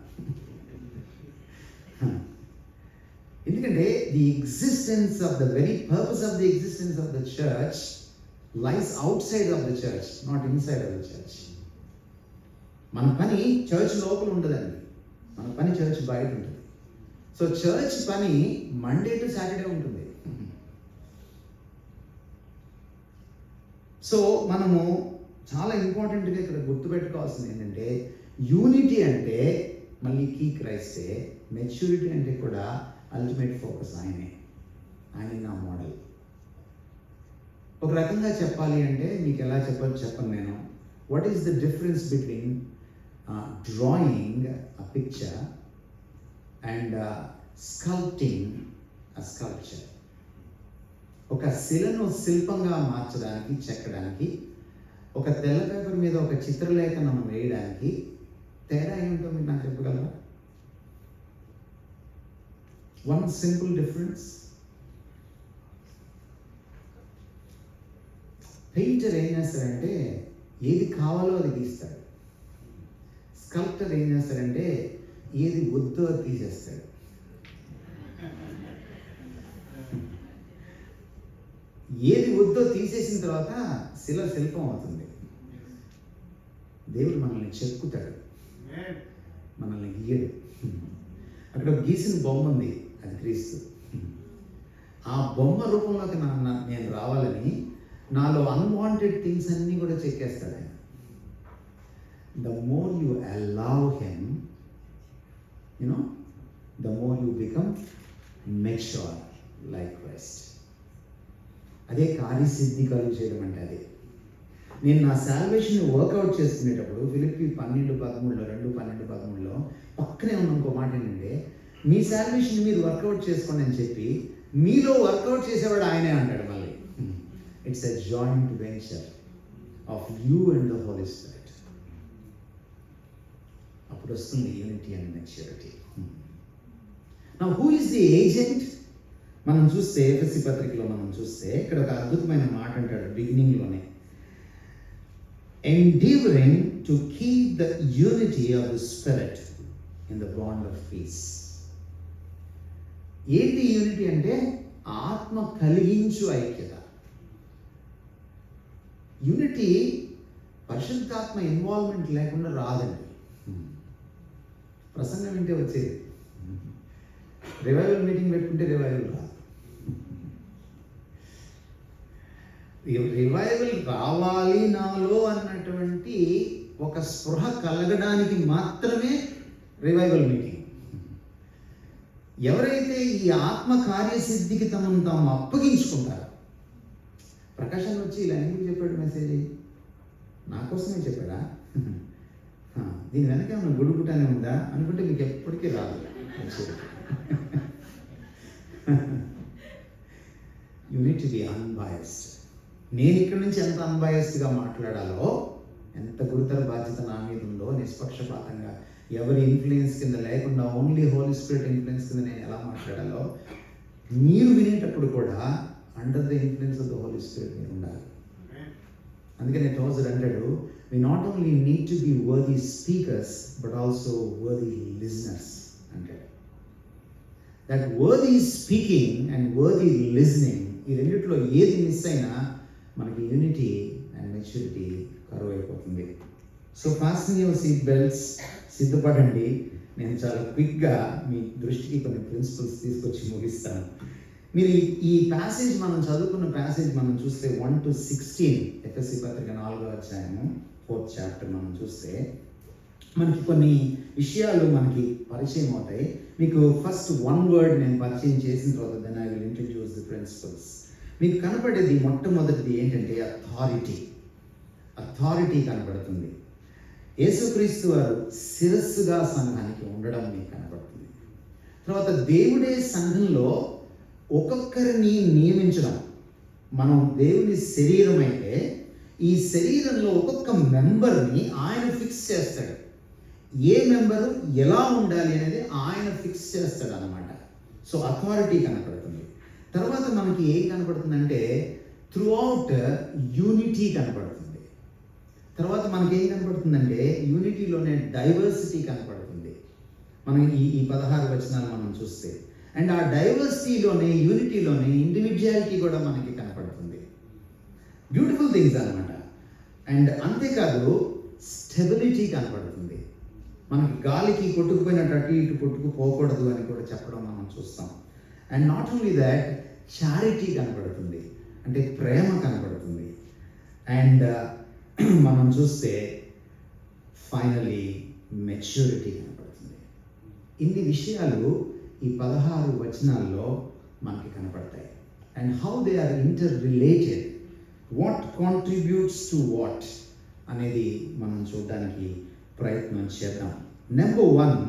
ఎందుకంటే the existence of the very purpose of the existence of the church lies out side of the church, not inside of the church. మన పని చర్చ్ లోపల ఉంటుందండి, మన పని చర్చ్ బయట ఉంటుంది. సో చర్చ్ పని మండే టు సాటర్డే ఉంటుంది. సో మనము చాలా ఇంపార్టెంట్గా ఇక్కడ గుర్తుపెట్టుకోవాల్సింది ఏంటంటే, యూనిటీ అంటే మళ్ళీ కీ క్రైస్తే, మెచ్యూరిటీ అంటే కూడా అల్టిమేట్ ఫోకస్ ఆయనే నా మోడల్. ఒక రకంగా చెప్పాలి అంటే మీకు ఎలా చెప్పను నేను. What is the difference between drawing a picture and sculpting a sculpture? ఒక శిలను శిల్పంగా మార్చడానికి, చెక్కడానికి, ఒక తెల్ల పేపర్ మీద ఒక చిత్రలేఖనం వేయడానికి తేడా ఏమిటో మీరు నాకు చెప్పగలరా? One simple difference. పెయింటర్ ఏం చేస్తారంటే ఏది కావాలో అది గీస్తాడు. స్కల్ప్టర్ ఏం చేస్తారంటే ఏది వద్దో అది తీసేస్తాడు. ఏది వద్దో తీసేసిన తర్వాత శిల్పం అవుతుంది. దేవుడు మనల్ని చెక్కుతాడు, మనల్ని గీయడు. అక్కడ గీసిన బొమ్మ ఉంది, అది క్రీస్తు. ఆ బొమ్మ రూపంలోకి నేను రావాలని నాలో అన్వాంటెడ్ థింగ్స్ అన్నీ కూడా చెక్కేస్తాడు ఆయన. The more you allow him, the more you become mature like Christ. అదే కార్యసిద్ధి కలుగు చేయడం అంటే అదే. నేను నా సాల్వేషన్ వర్కౌట్ చేసుకునేటప్పుడు ఫిలిప్పీ 2:13 పక్కనే ఉన్న ఇంకో మాట ఏంటంటే, మీ సాల్వేషన్ మీరు వర్కౌట్ చేసుకోండి అని చెప్పి మీలో వర్కౌట్ చేసేవాడు ఆయనే అంటాడు. మళ్ళీ it's a joint venture of you and the Holy Spirit. అప్పుడు వస్తుంది unity and maturity. Now who is the agent? మనం చూస్తే ఎఫెసీ పత్రికలో మనం చూస్తే ఇక్కడ ఒక అద్భుతమైన మాట అంటాడు బిగినింగ్లోనే, endeavoring to keep the unity of the spirit in the bond of peace. ఏంటి యూనిటీ అంటే? ఆత్మ కలిగించు ఐక్యత. యూనిటీ పరిశుద్ధాత్మ ఇన్వాల్వ్మెంట్ లేకుండా రాదండి. ప్రసంగం వింటే వచ్చేది, రివైవల్ మీటింగ్ పెట్టుకుంటే రివైవల్ రాదు. రివైవల్ రావాలి నాలో అన్నటువంటి ఒక స్పృహ కలగడానికి మాత్రమే రివైవల్ మీటింగ్. ఎవరైతే ఈ ఆత్మ కార్యసిద్ధికి తమను తాము అప్పగించుకుంటారో, ప్రకాశం వచ్చి ఇలా ఎందుకు చెప్పాడు మెసేజ్? నా కోసమే చెప్పాడా? దీని వెనక ఏమైనా గుడుగుటానే ఉందా అనుకుంటే మీకు ఎప్పటికీ రాదు. You need to be unbiased. నేను ఇక్కడి నుంచి ఎంత అన్బయాస్డ్గా మాట్లాడాలో, ఎంత గురుతర బాధ్యత నా మీద ఉందో, నిష్పక్షపాతంగా ఎవరి ఇన్ఫ్లుయెన్స్ కింద లేకుండా ఓన్లీ హోలీ స్పిరిట్ ఇన్ఫ్లుయెన్స్ కింద నేను ఎలా మాట్లాడాలో, మీరు వినేటప్పుడు కూడా under the influence of the Holy Spirit మీరు ఉండాలి. అందుకనే టోజర్ అంటాడు, we not only need to be worthy speakers but also worthy listeners అంటాడు. that worthy speaking and worthy listening, ఈ రెండిట్లో ఏది మిస్ అయినా మనకి యూనిటీ అండ్ మెచ్యూరిటీ కరువు అయిపోతుంది. So fasten your seat belts, సిద్ధపడండి. నేను చాలా క్విక్గా మీ దృష్టికి కొన్ని ప్రిన్సిపల్స్ తీసుకొచ్చి ముగిస్తాను. మీరు ఈ ప్యాసేజ్ మనం చదువుకున్న ప్యాసేజ్ మనం చూస్తే 1 to 16 ఎఫెసీ పత్రిక 4వ అధ్యాయము 4th చాప్టర్ మనం చూస్తే మనకి కొన్ని విషయాలు మనకి పరిచయం అవుతాయి. మీకు ఫస్ట్ వన్ వర్డ్ నేను పరిచయం చేసిన తర్వాత then I will introduce the principles. మీకు కనపడేది మొట్టమొదటిది ఏంటంటే అథారిటీ కనపడుతుంది. యేసుక్రీస్తు వారు శిరస్సుగా సంఘానికి ఉండడం మీకు కనపడుతుంది. తర్వాత దేవుడే సంఘంలో ఒక్కొక్కరిని నియమించడం. మనం దేవుని శరీరం అయితే ఈ శరీరంలో ఒక్కొక్క మెంబర్ని ఆయన ఫిక్స్ చేస్తాడు. ఏ మెంబరు ఎలా ఉండాలి అనేది ఆయన ఫిక్స్ చేస్తాడు అన్నమాట. సో అథారిటీ కనపడుతుంది. తర్వాత మనకి ఏం కనపడుతుందంటే త్రూఅవుట్ యూనిటీ కనపడుతుంది. తర్వాత మనకి ఏం కనపడుతుందంటే యూనిటీలోనే డైవర్సిటీ కనపడుతుంది. మనం ఈ 16 వచనాలు మనం చూస్తే అండ్ ఆ డైవర్సిటీలోనే, యూనిటీలోనే ఇండివిజువాలిటీ కూడా మనకి కనపడుతుంది. బ్యూటిఫుల్ థింగ్స్ అన్నమాట. అండ్ అంతేకాదు స్టెబిలిటీ కనపడుతుంది. మనకి గాలికి కొట్టుకుపోయినట్టు అటు ఇటు కొట్టుకుపోకూడదు అని కూడా చెప్పడం మనం చూస్తాం. And not only that, charity కనపడుతుంది, అంటే ప్రేమ కనపడుతుంది. అండ్ మనం చూస్తే ఫైనలీ మెచ్యూరిటీ కనపడుతుంది. ఇన్ని విషయాలు ఈ 16 వచనాల్లో మనకి కనపడతాయి. And how they are inter related, what contributes to what అనేది మనం చూడడానికి ప్రయత్నం చేద్దాం. Number 1,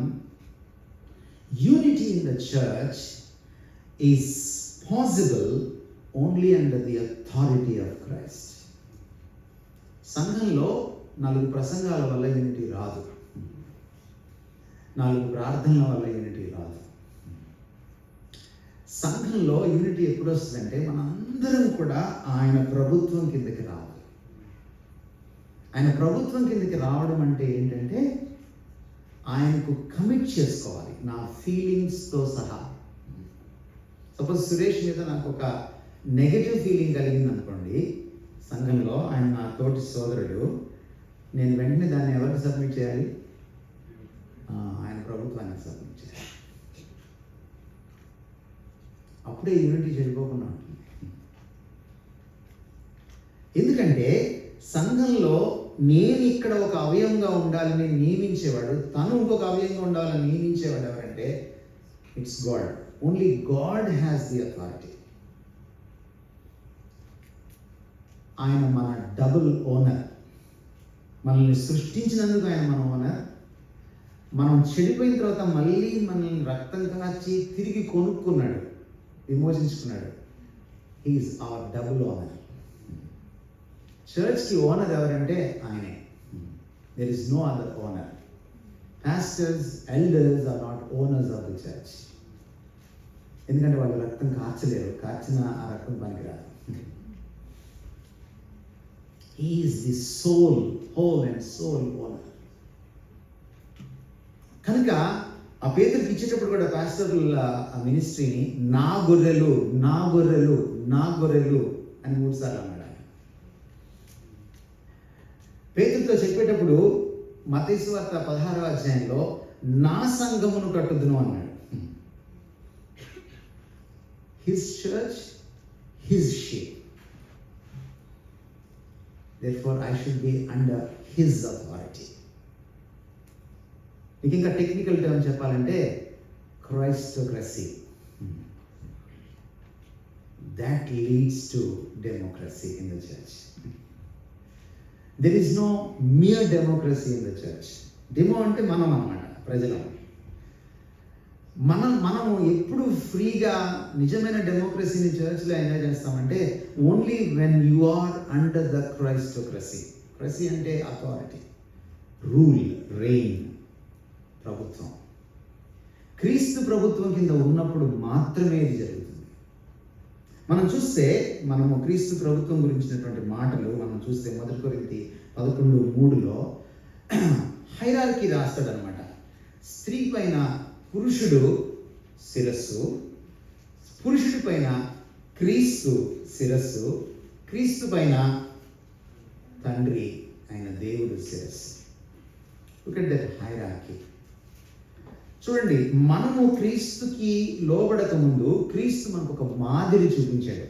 unity in the church is possible only under the authority of Christ. సంఘంలో 4 ప్రసంగాల వల్ల యూనిటీ రాదు, 4 ప్రార్థనల వల్ల యూనిటీ రాదు. సంఘంలో యూనిటీ ఎప్పుడు వస్తుందంటే మనందరం కూడా ఆయన ప్రభుత్వం కిందకి రావాలి. ఆయన ప్రభుత్వం కిందకి రావడం అంటే ఏంటంటే ఆయనకు కమిట్ చేసుకోవాలి, నా ఫీలింగ్స్తో సహా. సపోజ్ సురేష్ మీద నాకు ఒక నెగటివ్ ఫీలింగ్ కలిగింది అనుకోండి సంఘంలో, ఆయన నా తోటి సోదరుడు, నేను వెంటనే దాన్ని ఎవరికి సబ్మిట్ చేయాలి? ఆయన ప్రభుత్వానికి సబ్మిట్ చేయాలి. అప్పుడే యూనిటీ చెడిపోకుండా ఉంటుంది. ఎందుకంటే సంఘంలో నేను ఇక్కడ ఒక అవయవంగా ఉండాలని నియమించేవాడు, తను ఇంకొక అవయవంగా ఉండాలని నియమించేవాడు ఎవరంటే it's God. Only God has the authority. ఆయన మన డబుల్ ఓనర్. మనల్ని సృష్టించినందుకు ఆయన మన ఓనర్. మనం చెడిపోయిన తర్వాత మళ్ళీ మనల్ని రక్తం కాచి తిరిగి కొనుక్కున్నాడు, విమోచించుకున్నాడు. He's our double owner. చర్చ్కి ఓనర్ ఎవరంటే ఆయనే. There is no other owner. Pastors, elders are not owners of the church. ఎందుకంటే వాళ్ళు రక్తం కార్చలేరు, కార్చిన ఆ రక్తం పనికిరాదు. He is the soul, whole and soul owner. కనుక ఆ పేతురుకి ఇచ్చేటప్పుడు కూడా పాస్టర్ల మినిస్ట్రీని నా గొర్రెలు, నా గొర్రెలు, నా గొర్రెలు అని 3 సార్లు అన్నాడు. పేతురుతో చెప్పేటప్పుడు మత్తయి సువార్త 16వ అధ్యాయంలో నా సంఘమును కట్టుదును అన్నాడు. His church, his sheep. Therefore, I should be under his authority. మీకు ఇంకా టెక్నికల్ టర్మ్ చెప్పాలంటే క్రైస్టోక్రసీ. That leads to democracy in the church. There is no mere democracy in the church. Demo అంటే మనం అన్నమాట, ప్రజలం. మనము ఎప్పుడు ఫ్రీగా నిజమైన డెమోక్రసీని చర్చ్లో ఎంజాయ్ చేస్తామంటే only when you are under the Christocracy. Cracy అంటే అథారిటీ, రూల్, రెయిన్, ప్రభుత్వం. క్రీస్తు ప్రభుత్వం కింద ఉన్నప్పుడు మాత్రమే ఇది జరుగుతుంది. మనం చూస్తే మనము క్రీస్తు ప్రభుత్వం గురించినటువంటి మాటలు మనం చూస్తే 1 కొరింథీ 11:3లో హైరార్కీ రాస్తాడనమాట. స్త్రీ పైన పురుషుడు శిరస్సు, పురుషుడి పైన క్రీస్తు శిరస్సు, క్రీస్తు పైన తండ్రి అయిన దేవుడు శిరస్సు. Look at that hierarchy. చూడండి, మనము క్రీస్తుకి లోబడక ముందు క్రీస్తు మనకు ఒక మాదిరి చూపించాడు,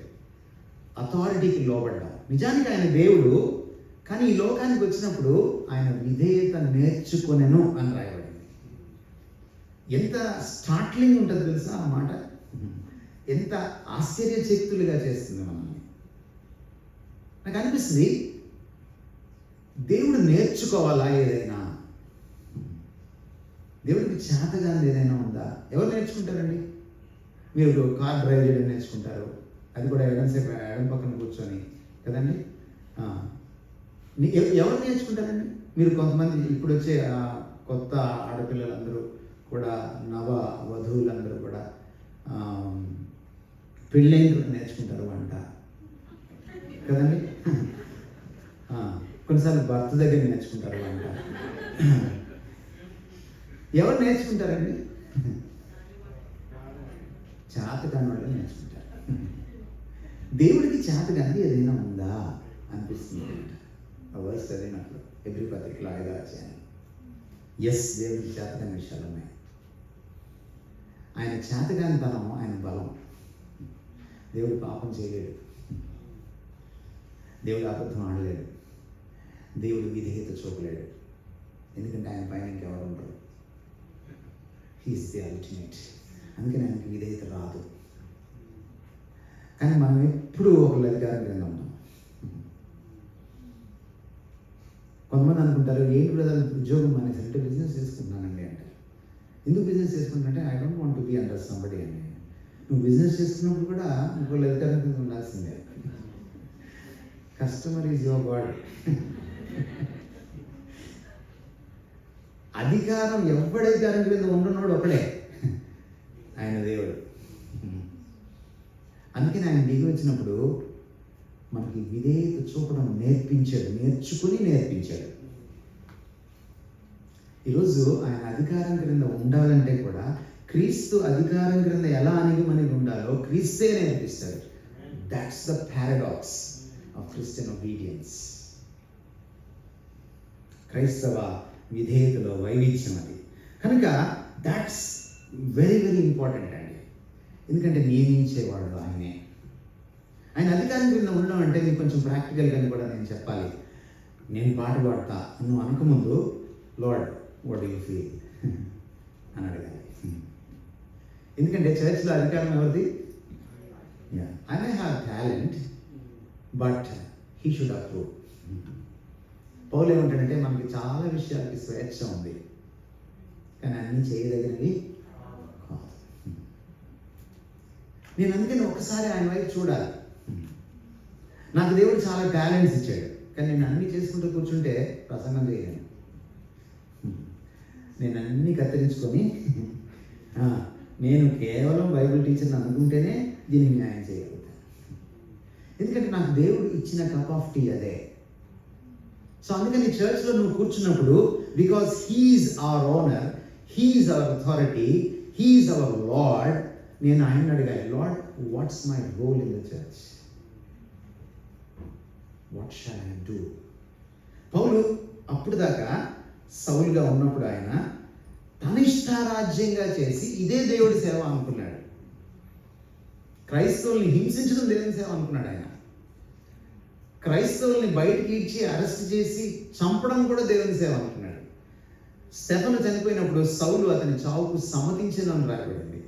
అథారిటీకి లోబడ్డాం. నిజానికి ఆయన దేవుడు, కానీ ఈ లోకానికి వచ్చినప్పుడు ఆయన విధేయత నేర్చుకొనెను అని రాయబడింది. ఎంత స్టార్ట్లింగ్ ఉంటుంది తెలుసా ఆ మాట, ఎంత ఆశ్చర్యచకితులుగా చేస్తుంది మనల్ని. నాకు అనిపిస్తుంది దేవుడు నేర్చుకోవాలా ఏదైనా, దేవుడికి చేతగాని ఏదైనా ఉందా? ఎవరు నేర్చుకుంటారండి? మీరు కార్ డ్రైవ్ చేయడం నేర్చుకుంటారు, అది కూడా ఎడం పక్కన కూర్చొని కదండి. ఎవరు నేర్చుకుంటారండి? మీరు కొంతమంది ఇప్పుడు వచ్చే కొత్త ఆడపిల్లలందరూ కూడా, నవ వధువులందరూ కూడా పెళ్ళైన నేర్చుకుంటారు వంట కదండి. కొన్నిసార్లు భర్త దగ్గర నేర్చుకుంటారు వంట. ఎవరు నేర్చుకుంటారండి? చేతకాని వాళ్ళు నేర్చుకుంటారు. దేవుడికి చేతకాని ఏదైనా ఉందా అనిపిస్తుంది. వర్స్ చదివినప్పుడు ఎబ్రి పత్రికలో 5వ అధ్యాయం. ఎస్, దేవుడికి చేతకాని విషయాలు ఉన్నాయి. ఆయన చేతకానితనం ఆయన బలం. దేవుడు పాపం చేయలేడు, దేవుడు అబద్ధం ఆడలేడు, దేవుడు విధేయత చూపలేడు. ఎందుకంటే ఆయన పైన ఇంకెవరు ఉండరు. He is the ultimate. అందుకని ఆయనకి విధేయత రాదు. కానీ మనం ఎప్పుడూ ఒకళ్ళ అధికారం కింద ఉంటాం. కొంతమంది అనుకుంటారు, ఏంటి బ్రదర్ ఉద్యోగం అనేసి అంటే బిజినెస్ చేసుకుంటున్నానండి అంటారు. ఎందుకు బిజినెస్ చేసుకుంటున్నానంటే I don't want to be under somebody అండి. నువ్వు బిజినెస్ చేసుకున్నప్పుడు కూడా ఇంకోళ్ళ అధికారం కింద ఉండాల్సిందే. Customer is your God. అధికారం ఎవడి అధికారం కింద ఉండనోడు ఒకడే, ఆయన దేవుడు. అందుకని ఆయన దిగి వచ్చినప్పుడు మనకి విధేయత చూపడం నేర్పించాడు. ఈరోజు ఆయన అధికారం క్రింద ఉండాలంటే కూడా క్రీస్తు అధికారం క్రింద ఎలా అణిగి మనకి ఉండాలో క్రీస్తే నేర్పిస్తాడు. That's the paradox of Christian obedience. క్రైస్తవ విధేయతలో వైవిధ్యం అది. కనుక దాట్స్ వెరీ వెరీ ఇంపార్టెంట్ అండి. ఎందుకంటే నియమించేవాడు ఆయనే. ఆయన అధికారం క్రింద ఉండడం అంటే నీకు కొంచెం ప్రాక్టికల్గా కూడా నేను చెప్పాలి. నేను పాట పాడతా నువ్వు అనకముందు Lord what do you feel అని అడగాలి. ఎందుకంటే చర్చ్లో అధికారం ఎవరిది? I may have talent but he should approve. Paul ఏమంటాడంటే మనకి చాలా విషయాలకి స్వేచ్ఛ ఉంది, కానీ అన్నీ చేయదగినవి కాదు. నేను అందుకని ఒకసారి ఆయన వైపు చూడాలి. నాకు దేవుడు చాలా టాలెంట్స్ ఇచ్చాడు, కానీ నేను అన్నీ చేసుకుంటూ కూర్చుంటే ప్రసంగం చేయలేను. నేను అన్నీ కత్తిరించుకొని నేను కేవలం బైబిల్ టీచర్ని అనుకుంటేనే దీనికి న్యాయం చేయగలుగుతాను. ఎందుకంటే నాకు దేవుడు ఇచ్చిన కప్ ఆఫ్ టీ అదే. సో అందుకని చర్చ్లో నువ్వు కూర్చున్నప్పుడు because he's our owner, he's our authority, he's our Lord, నేను ఆయన అడిగాను, Lord what's my role in the church, what shall I do. Paul అప్పుడు దాకా సౌలుగా ఉన్నప్పుడు ఆయన తన ఇష్టారాజ్యంగా చేసి ఇదే దేవుడి సేవ అనుకున్నాడు. క్రైస్తవుల్ని హింసించడం దేవుని సేవ అనుకున్నాడు ఆయన. క్రైస్తవుల్ని బయటికి ఇచ్చి అరెస్ట్ చేసి చంపడం కూడా దేవుని సేవ అనుకున్నాడు. స్టెఫను చనిపోయినప్పుడు సౌలు అతని చావుకు సమ్మతించిందని రాయబడింది.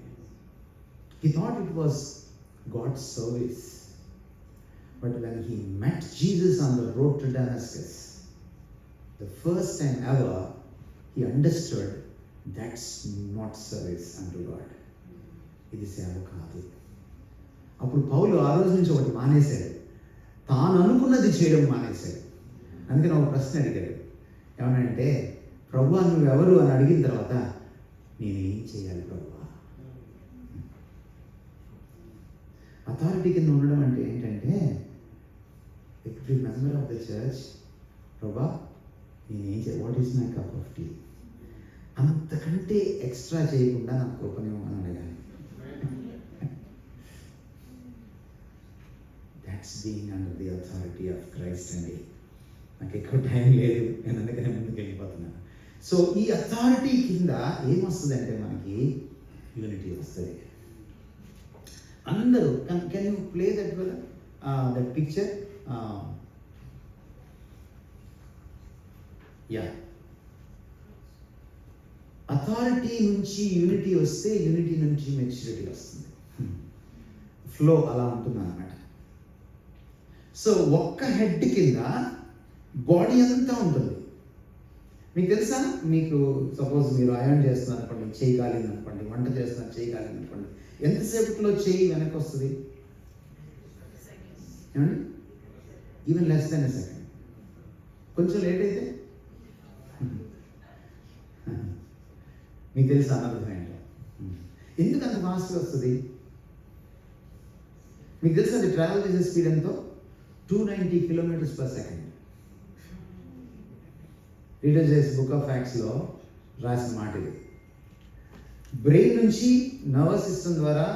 He thought it was God's service. But when he met Jesus on the road to Damascus, the first time ever, he understood that's not service unto God. ఇది సేవ కాదు. అప్పుడు పౌలు ఆ రోజు నుంచి ఒకటి మానేశాడు, తాను అనుకున్నది చేయడం మానేశాడు. అందుకని ఒక ప్రశ్న అడిగాడు, ఏమనంటే ప్రభువా నువ్వెవరు అని అడిగిన తర్వాత నేనేం చేయాలి ప్రభువా? అథారిటీ కింద ఉండడం అంటే ఏంటంటే every member of the church, ప్రభా నేనేం చేయాలి, what is my cup of tea, అంతకంటే ఎక్స్ట్రా చేయకుండా నాకు కృపనివ్వమని అడగాలి. That's being under the authority of Christ అండి. నాకు ఎక్కువ టైం లేదు, నేను అందుకనే ముందుకు వెళ్ళిపోతున్నాను. సో ఈ అథారిటీ కింద ఏమొస్తుంది అంటే మనకి యూనిటీ వస్తుంది. అందరూ can you play that that picture? Yeah, authority నుంచి యూనిటీ వస్తే యూనిటీ నుంచి మెచ్యూరిటీ వస్తుంది. ఫ్లో అలా ఉంటుంది అన్నమాట. సో ఒక్క హెడ్ కింద బాడీ అంతా ఉంటుంది. మీకు తెలుసా, మీకు సపోజ్ మీరు అయర్న్ చేస్తున్నారు అనుకోండి, చేయి కాలింది అనుకోండి, వంట చేస్తున్నారు చేయి కాలింది అనుకోండి, ఎంతసేపట్లో చేయి వెనక్కి వస్తుంది? ఏమండి? Even less than a second. కొంచెం లేట్ అయితే మీకు తెలుసు అనర్థం ఏంటో. ఎందుకు అంత ఫాస్ట్గా వస్తుంది? మీకు తెలుసు అది ట్రావెల్ చేసే స్పీడ్ ఎంతో? 290 kilometers per second. రీడర్ చేసే బుక్ ఆఫ్ ఫ్యాక్ట్స్లో రాసిన మాట ఇది. బ్రెయిన్ నుంచి నర్వస్ సిస్టమ్ ద్వారా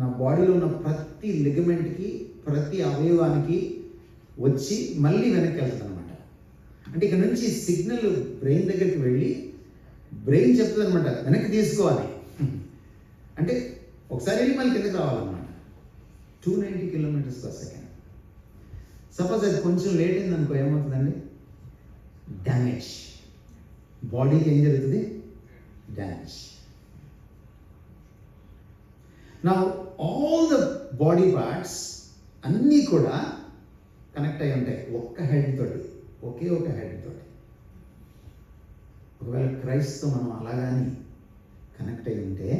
నా బాడీలో ఉన్న ప్రతి లిగమెంట్కి, ప్రతి అవయవానికి వచ్చి మళ్ళీ వెనక్కి వెళ్తుంది అనమాట. అంటే ఇక్కడ నుంచి సిగ్నల్ బ్రెయిన్ దగ్గరికి వెళ్ళి బ్రెయిన్ చెప్తుంది అనమాట వెనక్కి తీసుకోవాలి. అంటే ఒకసారి వెళ్ళి మళ్ళీ కిందకి రావాలన్నమాట. 290 km/s. సపోజ్ అది కొంచెం లేట్ అయింది అనుకో, ఏమవుతుందండి? డ్యామేజ్. బాడీకి ఏం జరుగుతుంది? డ్యామేజ్. నా ఆల్ ద బాడీ పార్ట్స్ అన్నీ కూడా కనెక్ట్ అయి ఉంటాయి ఒక్క హెడ్ తోటి, ఒకే ఒక హెడ్ తోటి. ఒకవేళ క్రైస్ట్తో మనం అలాగాని కనెక్ట్ అయి ఉంటే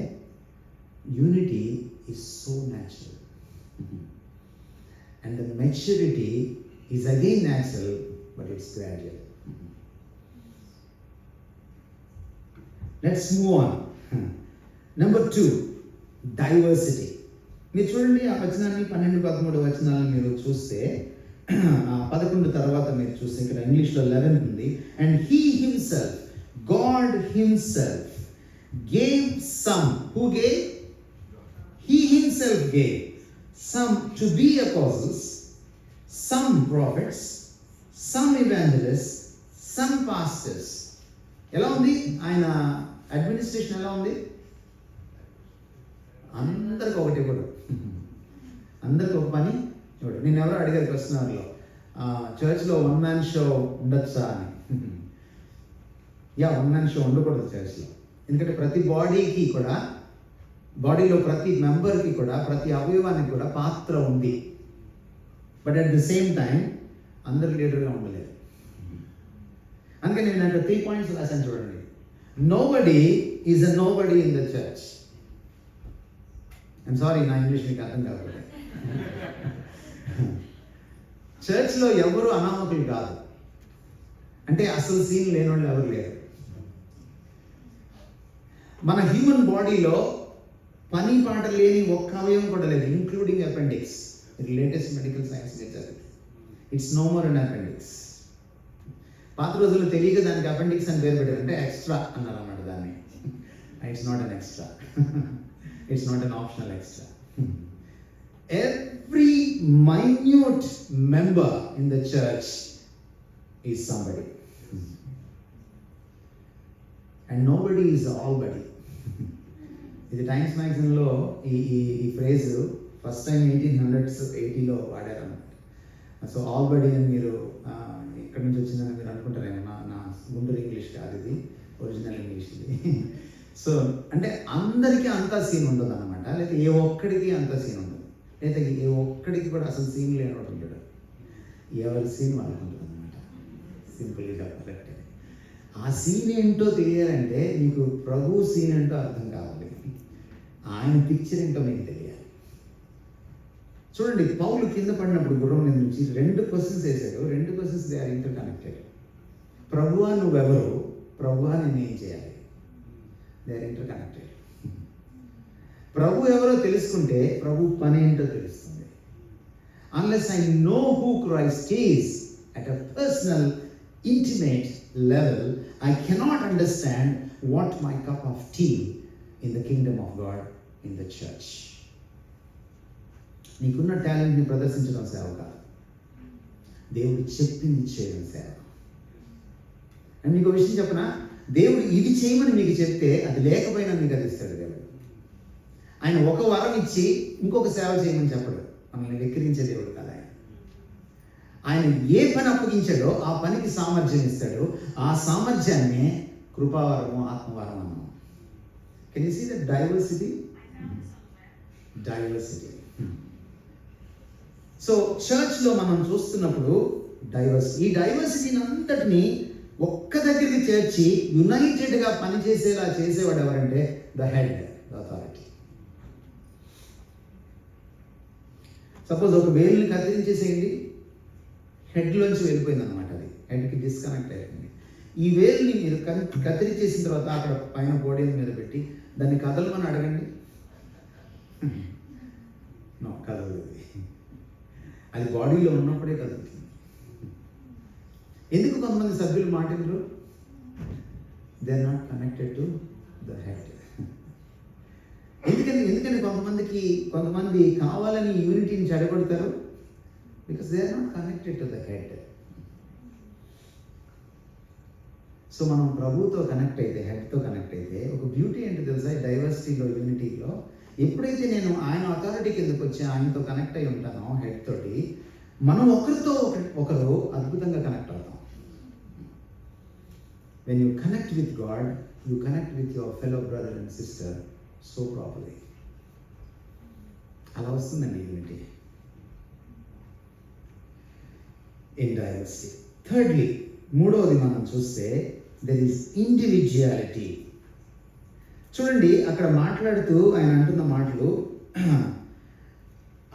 unity is so natural and the maturity is again natural, but it's gradual. Let's move on. Number 2, diversity. మీరు చూడండి ఆ వచనాన్ని 12-13 వచనాలను మీరు చూస్తే, 11 తర్వాత మీరు చూస్తే ఇక్కడ ఇంగ్లీష్లో 11 ఉంది. And he himself, God himself gave some. Who gave? He himself gave some to be apostles, some prophets, some evangelists, some pastors. ఎలా ఉంది ఆయన అడ్మినిస్ట్రేషన్? ఎలా ఉంది? అందరికి ఒకటి ఇవ్వడు, అందరికి ఒక పని ఇవ్వడు. నేను ఎవరో అడిగారు క్వశ్చనర్లో, చర్చ్లో 1 man షో ఉండొచ్చా అని. యా, 1 man షో ఉండకూడదు చర్చ్లో. ఎందుకంటే ప్రతి బాడీకి కూడా, బాడీలో ప్రతి మెంబర్కి కూడా, ప్రతి అవయవానికి కూడా పాత్ర ఉంది. But at the same time అందరు లీడర్గా ఉండలేదు. అందుకని నేను అంటే 3 points రాశాను చూడండి. Nobody is a nobody in the church. I'm sorry, నా ఇంగ్లీష్ మీకు అర్థం కాకపోతే. చర్చ్లో ఎవరు అనామకులు కాదు. అంటే అసలు సీన్ లేని వాళ్ళు ఎవరు లేరు. మన హ్యూమన్ బాడీలో పని పాట లేని ఒక్క అవయవం కూడా లేదు, including appendix. Latest medical science చేశారు, it's no more an appendix. పాత రోజుల్లో తెలియక దానికి అపెండిక్స్ అని పేరు పెట్టారు, అంటే ఎక్స్ట్రా అన్నారు అన్నమాట దాన్ని. It's not an extra, it's not an optional extra. Every minute member in the church is somebody, and nobody is allbody. ఇది టైమ్స్ మ్యాగజైన్లో ఈ ఫ్రేజ్ ఫస్ట్ టైం 1880లో వాడారన్నమాట. సో ఆల్బడీ అని మీరు ఎక్కడి నుంచి వచ్చిందని మీరు అనుకుంటారేమో, నా గుంటూరు ఇంగ్లీష్ కాదు ఇది, ఒరిజినల్ ఇంగ్లీష్ ఇది. సో అంటే అందరికీ అంతా సీన్ ఉండదు అనమాట, లేదా ఏ ఒక్కడికి అంత సీన్ ఉండదు, లేదా ఏ ఒక్కడికి కూడా అసలు సీన్ లేనోడు ఉంటాడు. ఎవరి సీన్ వాళ్ళకు ఉంటుంది అనమాట. సింపుల్గా కరెక్ట్. ఆ సీన్ ఏంటో తెలియాలంటే నీకు ప్రభు సీన్ ఏంటో అర్థం కావాలి, ఆయన పిక్చర్ ఏంటో మీకు తెలియాలి. చూడండి, పౌలు కింద పడినప్పుడు గుర్రం మీద నుంచి 2 క్వశ్చన్స్ వేశాడు. 2 questions they are interconnected. ప్రభువా నువ్వెవరు, ప్రభువా నేనేం చేయాలి, దే ఆర్ ఇంటర్ కనెక్టెడ్. ప్రభు ఎవరో తెలుసుకుంటే ప్రభు పని ఏంటో తెలుస్తుంది. Unless I know who Christ is at a personal intimate level, I cannot understand what my cup of tea in the kingdom of God in the church. నీకున్న టాలెంట్ని ప్రదర్శించడం సేవ కాదు, దేవుడు చెప్పింది చేయడం సేవ. అండ్ మీకు విషయం చెప్పనా, దేవుడు ఇది చేయమని మీకు చెప్తే అది లేకపోయినా మీకు అది ఇస్తాడు దేవుడు. ఆయన ఒక వరం ఇచ్చి ఇంకొక సేవ చేయమని చెప్పడు, మనల్ని వెక్కిరించే దేవుడు కదా ఆయన. ఆయన ఏ పని అప్పగించాడో ఆ పనికి సామర్థ్యం ఇస్తాడు. ఆ సామర్థ్యాన్ని కృపావరము, ఆత్మవరం అన్నాం. Can you see the diversity? Diversity. So చర్చ్లో మనం చూస్తున్నప్పుడు ఈ డైవర్సిటీని అంతటినీ ఒక్క దగ్గరికి చేర్చి యునైటెడ్గా పనిచేసేలా చేసేవాడు ఎవరంటే the head, the authority. Suppose ఒక వేలుని కత్తిరించేసేయండి, హెడ్లోంచి వెళ్ళిపోయింది అనమాట, అది హెడ్కి డిస్కనెక్ట్ అయిపోయింది. ఈ వేలుని మీరు కత్తిరించేసిన తర్వాత అక్కడ పైన పోడియం మీద పెట్టి దాన్ని కదలమని అడగండి, కదలదు. అది బాడీలో ఉన్నప్పుడే కదులుతుంది. ఎందుకు కొంతమంది సభ్యులు మాట్లాడరు? They are not connected to the head. ఎందుకని ఎందుకని కొంతమంది కావాలని యూనిటీని చెడగొడతారు? Because they are not connected to the head. So మనం ప్రభుతో కనెక్ట్ అయితే, హెడ్తో కనెక్ట్ అయితే, ఒక బ్యూటీ ఏంటి తెలుసా? డైవర్సిటీలో, యూనిటీలో ఎప్పుడైతే నేను ఆయన అథారిటీ కిందకు వచ్చి ఆయనతో కనెక్ట్ అయి ఉంటానో, హెడ్ తోటి, మనం ఒకరితో ఒకరు అద్భుతంగా కనెక్ట్ అవుతాం. When you connect with God, you connect with your fellow brother and sister so properly. అలా వస్తుందండి యూనిటీ ఇన్ డైవర్సిటీ. థర్డ్లీ, మూడవది మనం చూస్తే దెర్ ఈస్ ఇండివిజువాలిటీ. చూడండి, అక్కడ మాట్లాడుతూ ఆయన అంటున్న మాటలు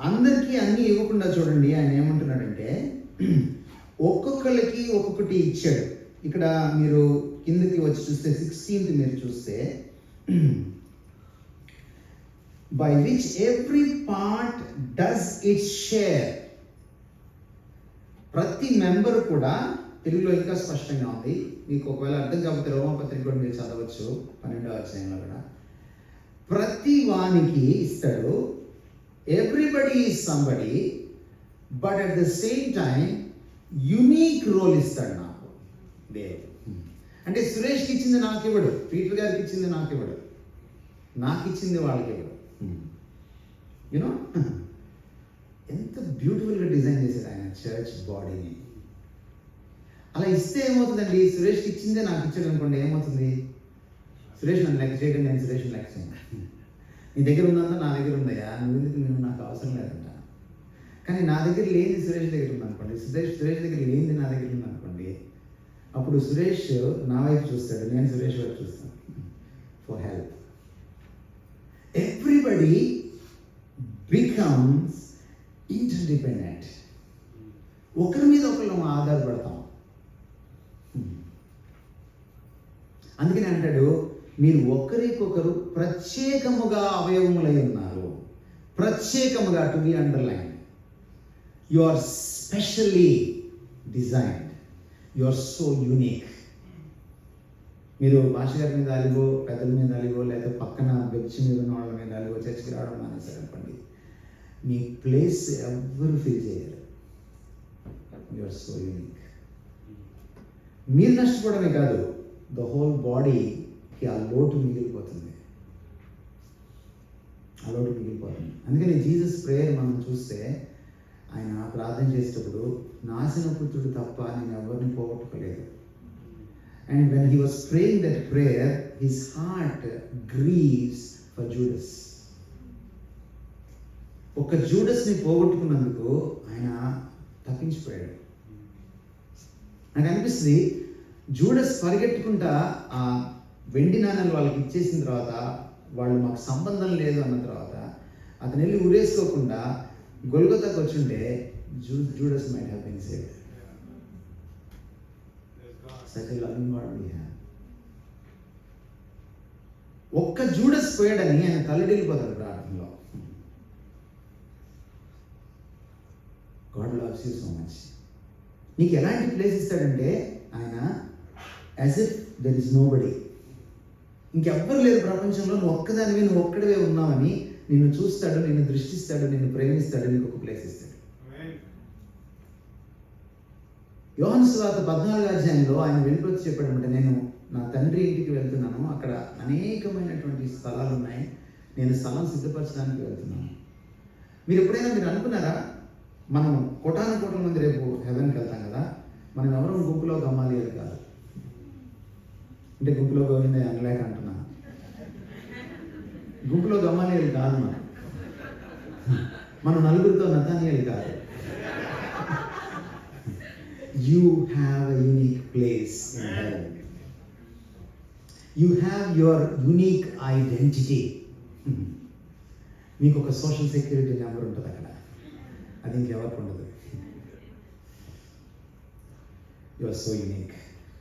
అందరికీ అన్నీ ఇవ్వకుండా, చూడండి ఆయన ఏమంటున్నాడంటే ఒక్కొక్కరికి ఒక్కొక్కటి ఇచ్చాడు. ఇక్కడ మీరు కిందకి వచ్చి చూస్తే 16th మీరు చూస్తే, by which every part does it's share. ప్రతి మెంబర్ కూడా, తెలుగులో ఇంకా స్పష్టంగా ఉంది, మీకు ఒకవేళ అర్థం కాకపోతే రోమాపత్రిక కూడా మీరు చదవచ్చు 12వ అధ్యాయంలో కూడా. ప్రతి వానికి ఇస్తాడు. Everybody is somebody, but at the same time unique role ఇస్తాడు నాకు దేవుడు. అంటే సురేష్కి ఇచ్చింది నాకు ఇవ్వడు, పీటర్ గారికి ఇచ్చింది నాకు ఇవ్వడు, నాకు ఇచ్చింది వాళ్ళకి ఇవ్వడు. యూనో ఎంత బ్యూటిఫుల్గా డిజైన్ చేశాడు ఆయన చర్చ్ బాడీని. అలా ఇస్తే ఏమవుతుందండి? సురేష్కి ఇచ్చిందే నాకు ఇచ్చాడు అనుకోండి, ఏమవుతుంది? సురేష్ నన్ను లెక్క చేయడం, నేను సురేష్ని లెక్క చేయను. నీ దగ్గర ఉన్నంత నా దగ్గర ఉందయ్యా, నువ్వు నాకు అవసరం లేదంట. కానీ నా దగ్గర లేనిది సురేష్ దగ్గర ఉందనుకోండి, సురేష్ దగ్గర లేనిది నా దగ్గర ఉందనుకోండి, అప్పుడు సురేష్ నా వైపు చూస్తాడు, నేను సురేష్ వైపు చూస్తాను for help. Everybody becomes interdependent. ఒకరి మీద ఒకరు ఆధారపడతాం. అందుకని అంటాడు, మీరు ఒకరికొకరు ప్రత్యేకముగా అవయవములై ఉన్నారు. ప్రత్యేకముగా, to be underline, you are specially designed, you are so unique. మీరు భాష గారి మీద అలిగో, పెద్దల మీద అలిగో, లేదా పక్కన బెంచ్ మీద ఉన్న వాళ్ళ మీద అలిగో చర్చికి రావడం మానేశారు అనుకోండి, మీ ప్లేస్ ఎవ్వరు ఫీల్ చేయరు. You are so unique. మీరు నష్టపోవడమే కాదు, ద హోల్ బాడీకి ఆ లోటు మిగిలిపోతుంది. అందుకని జీసస్ ప్రేయర్ మనం చూస్తే, ఆయన ప్రార్థన చేసేటప్పుడు నాశన పుత్రుడు తప్ప నేను ఎవరిని పోగొట్టుకోలేదు. And when he was praying that prayer, his heart grieves for Judas. ఒక జూడస్ని పోగొట్టుకున్నందుకు ఆయన తప్పించిపోయాడు. నాకు అనిపిస్తుంది, జూడస్ పరిగెట్టుకుంటా ఆ వెండి నాణాలు వాళ్ళకి ఇచ్చేసిన తర్వాత, వాళ్ళు మాకు సంబంధం లేదు అన్న తర్వాత, అతను వెళ్ళి ఉరేసుకోకుండా గొల్గొతాకు వచ్చుంటే Judas might have been saved. Such a loving God we have. ఒక్క జూడస్ పోయాడని ఆయన తలడిల్లిపోతాడు ప్రార్థనలో. God loves you so much. నీకు ఎలాంటి ప్లేస్ ఇస్తాడంటే ఆయన, as if there is nobody, ఇంకెవ్వరు లేరు ప్రపంచంలో, నువ్వు ఒక్కదానివే, నువ్వు ఒక్కడివే ఉన్నావని నిన్ను చూస్తాడు, నిన్ను దృష్టిస్తాడు, నిన్ను ప్రేమిస్తాడు, నీకు ఒక ప్లేస్ ఇస్తాడు. యోహాను సువార్త 14వ అధ్యాయంలో ఆయన వెళ్ళిపోతే చెప్పాడంటే, నేను నా తండ్రి ఇంటికి వెళ్తున్నాను, అక్కడ అనేకమైనటువంటి స్థలాలు ఉన్నాయి, నేను స్థలం సిద్ధపరచడానికి వెళ్తున్నాను. మీరు ఎప్పుడైనా మీరు అనుకున్నారా, మనం కోటాను కోట్ల మంది రేపు హెవెన్కి వెళ్తాం కదా, మనం ఎవరో గుంపులో గమ్మాలియాలు కాదు. అంటే గుంపులో గోవింద అనలేక అంటున్నా, గుంపులో గమ్మాలియాలు కాదు, మనం నలుగురితో నతానియాలు కాదు. You have a unique place in heaven. You have your unique identity. మీకు ఒక సోషల్ సెక్యూరిటీ నెంబర్ ఉంటుంది అక్కడ, అది ఇంకెవరికి ఉండదు. You are so unique.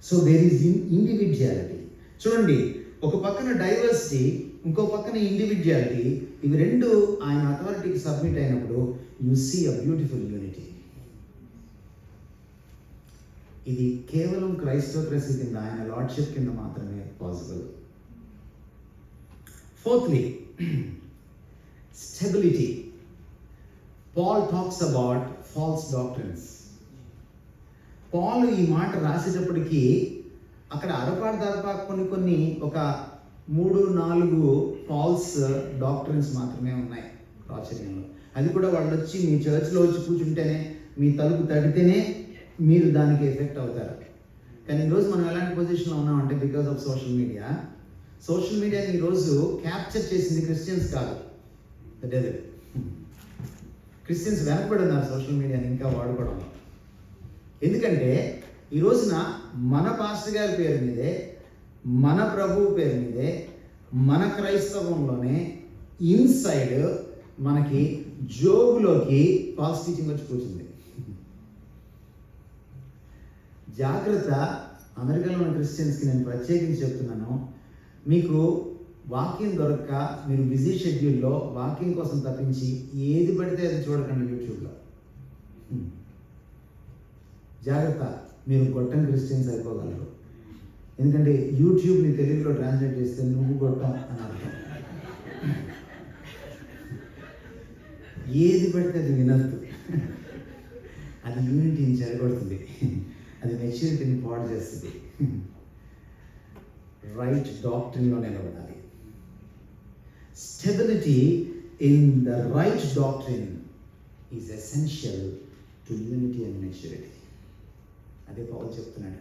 So there is individuality. చూడండి, ఒక పక్కన డైవర్సిటీ, ఇంకో పక్కన ఇండివిజువాలిటీ, ఇవి రెండు ఆయన అథారిటీకి సబ్మిట్ అయినప్పుడు you see a beautiful unity. ఇది కేవలం క్రైస్తోక్రసీ కింద, ఆయన లార్డ్షిప్ కింద మాత్రమే possible. Fourthly, stability. Paul talks about false doctrines. Paul ఈ మాట రాసేటప్పటికీ అక్కడ అరపాటు కొన్ని ఒక 3-4 ఫాల్స్ డాక్ట్రిన్స్ మాత్రమే ఉన్నాయి ప్రాచుర్యంలో. అది కూడా వాళ్ళు వచ్చి మీ చర్చ్లో వచ్చి కూర్చుంటేనే, మీ తలుపు తడితేనే మీరు దానికి ఎఫెక్ట్ అవుతారు. కానీ ఈరోజు మనం ఎలాంటి పొజిషన్లో ఉన్నామంటే, బికాస్ ఆఫ్ సోషల్ మీడియాని ఈరోజు క్యాప్చర్ చేసింది క్రిస్టియన్స్ కాదు, ద డెవిల్. క్రిస్టియన్స్ వెనకబడి ఉన్నారు సోషల్ మీడియాని ఇంకా వాడుకోవడంలో. ఎందుకంటే ఈ రోజున మన పాస్టర్ గారి పేరు మీదే, మన ప్రభువు పేరు మీదే, మన క్రైస్తవంలోనే ఇన్సైడ్ మనకి జోబులోకి ఫాల్స్ టీచింగ్ వచ్చి కూర్చుంది. జాగ్రత్త. అమెరికాలో ఉన్న క్రిస్టియన్స్కి నేను ప్రత్యేకించి చెప్తున్నాను, మీకు వాక్యం దొరక్క మీరు బిజీ షెడ్యూల్లో వాక్యం కోసం తప్పించి ఏది పడితే అది చూడకండి యూట్యూబ్లో. జాగ్రత్త, మీరు గొట్టం క్రిస్టియన్స్ అయిపోగలరు. ఎందుకంటే యూట్యూబ్ని తెలుగులో ట్రాన్స్లేట్ చేస్తే నువ్వు గొట్టం అని అర్థం. ఏది పడితే అది వినద్దు. అది యూనిటీని చెడగొడుతుంది, అది మెచ్యూరిటీని పాడు చేస్తుంది. రైట్ డాక్ట్రిన్లో నిలబడాలి. Stability in the right doctrine is essential to unity and maturity. అదే పౌలు చెప్తున్నాడు.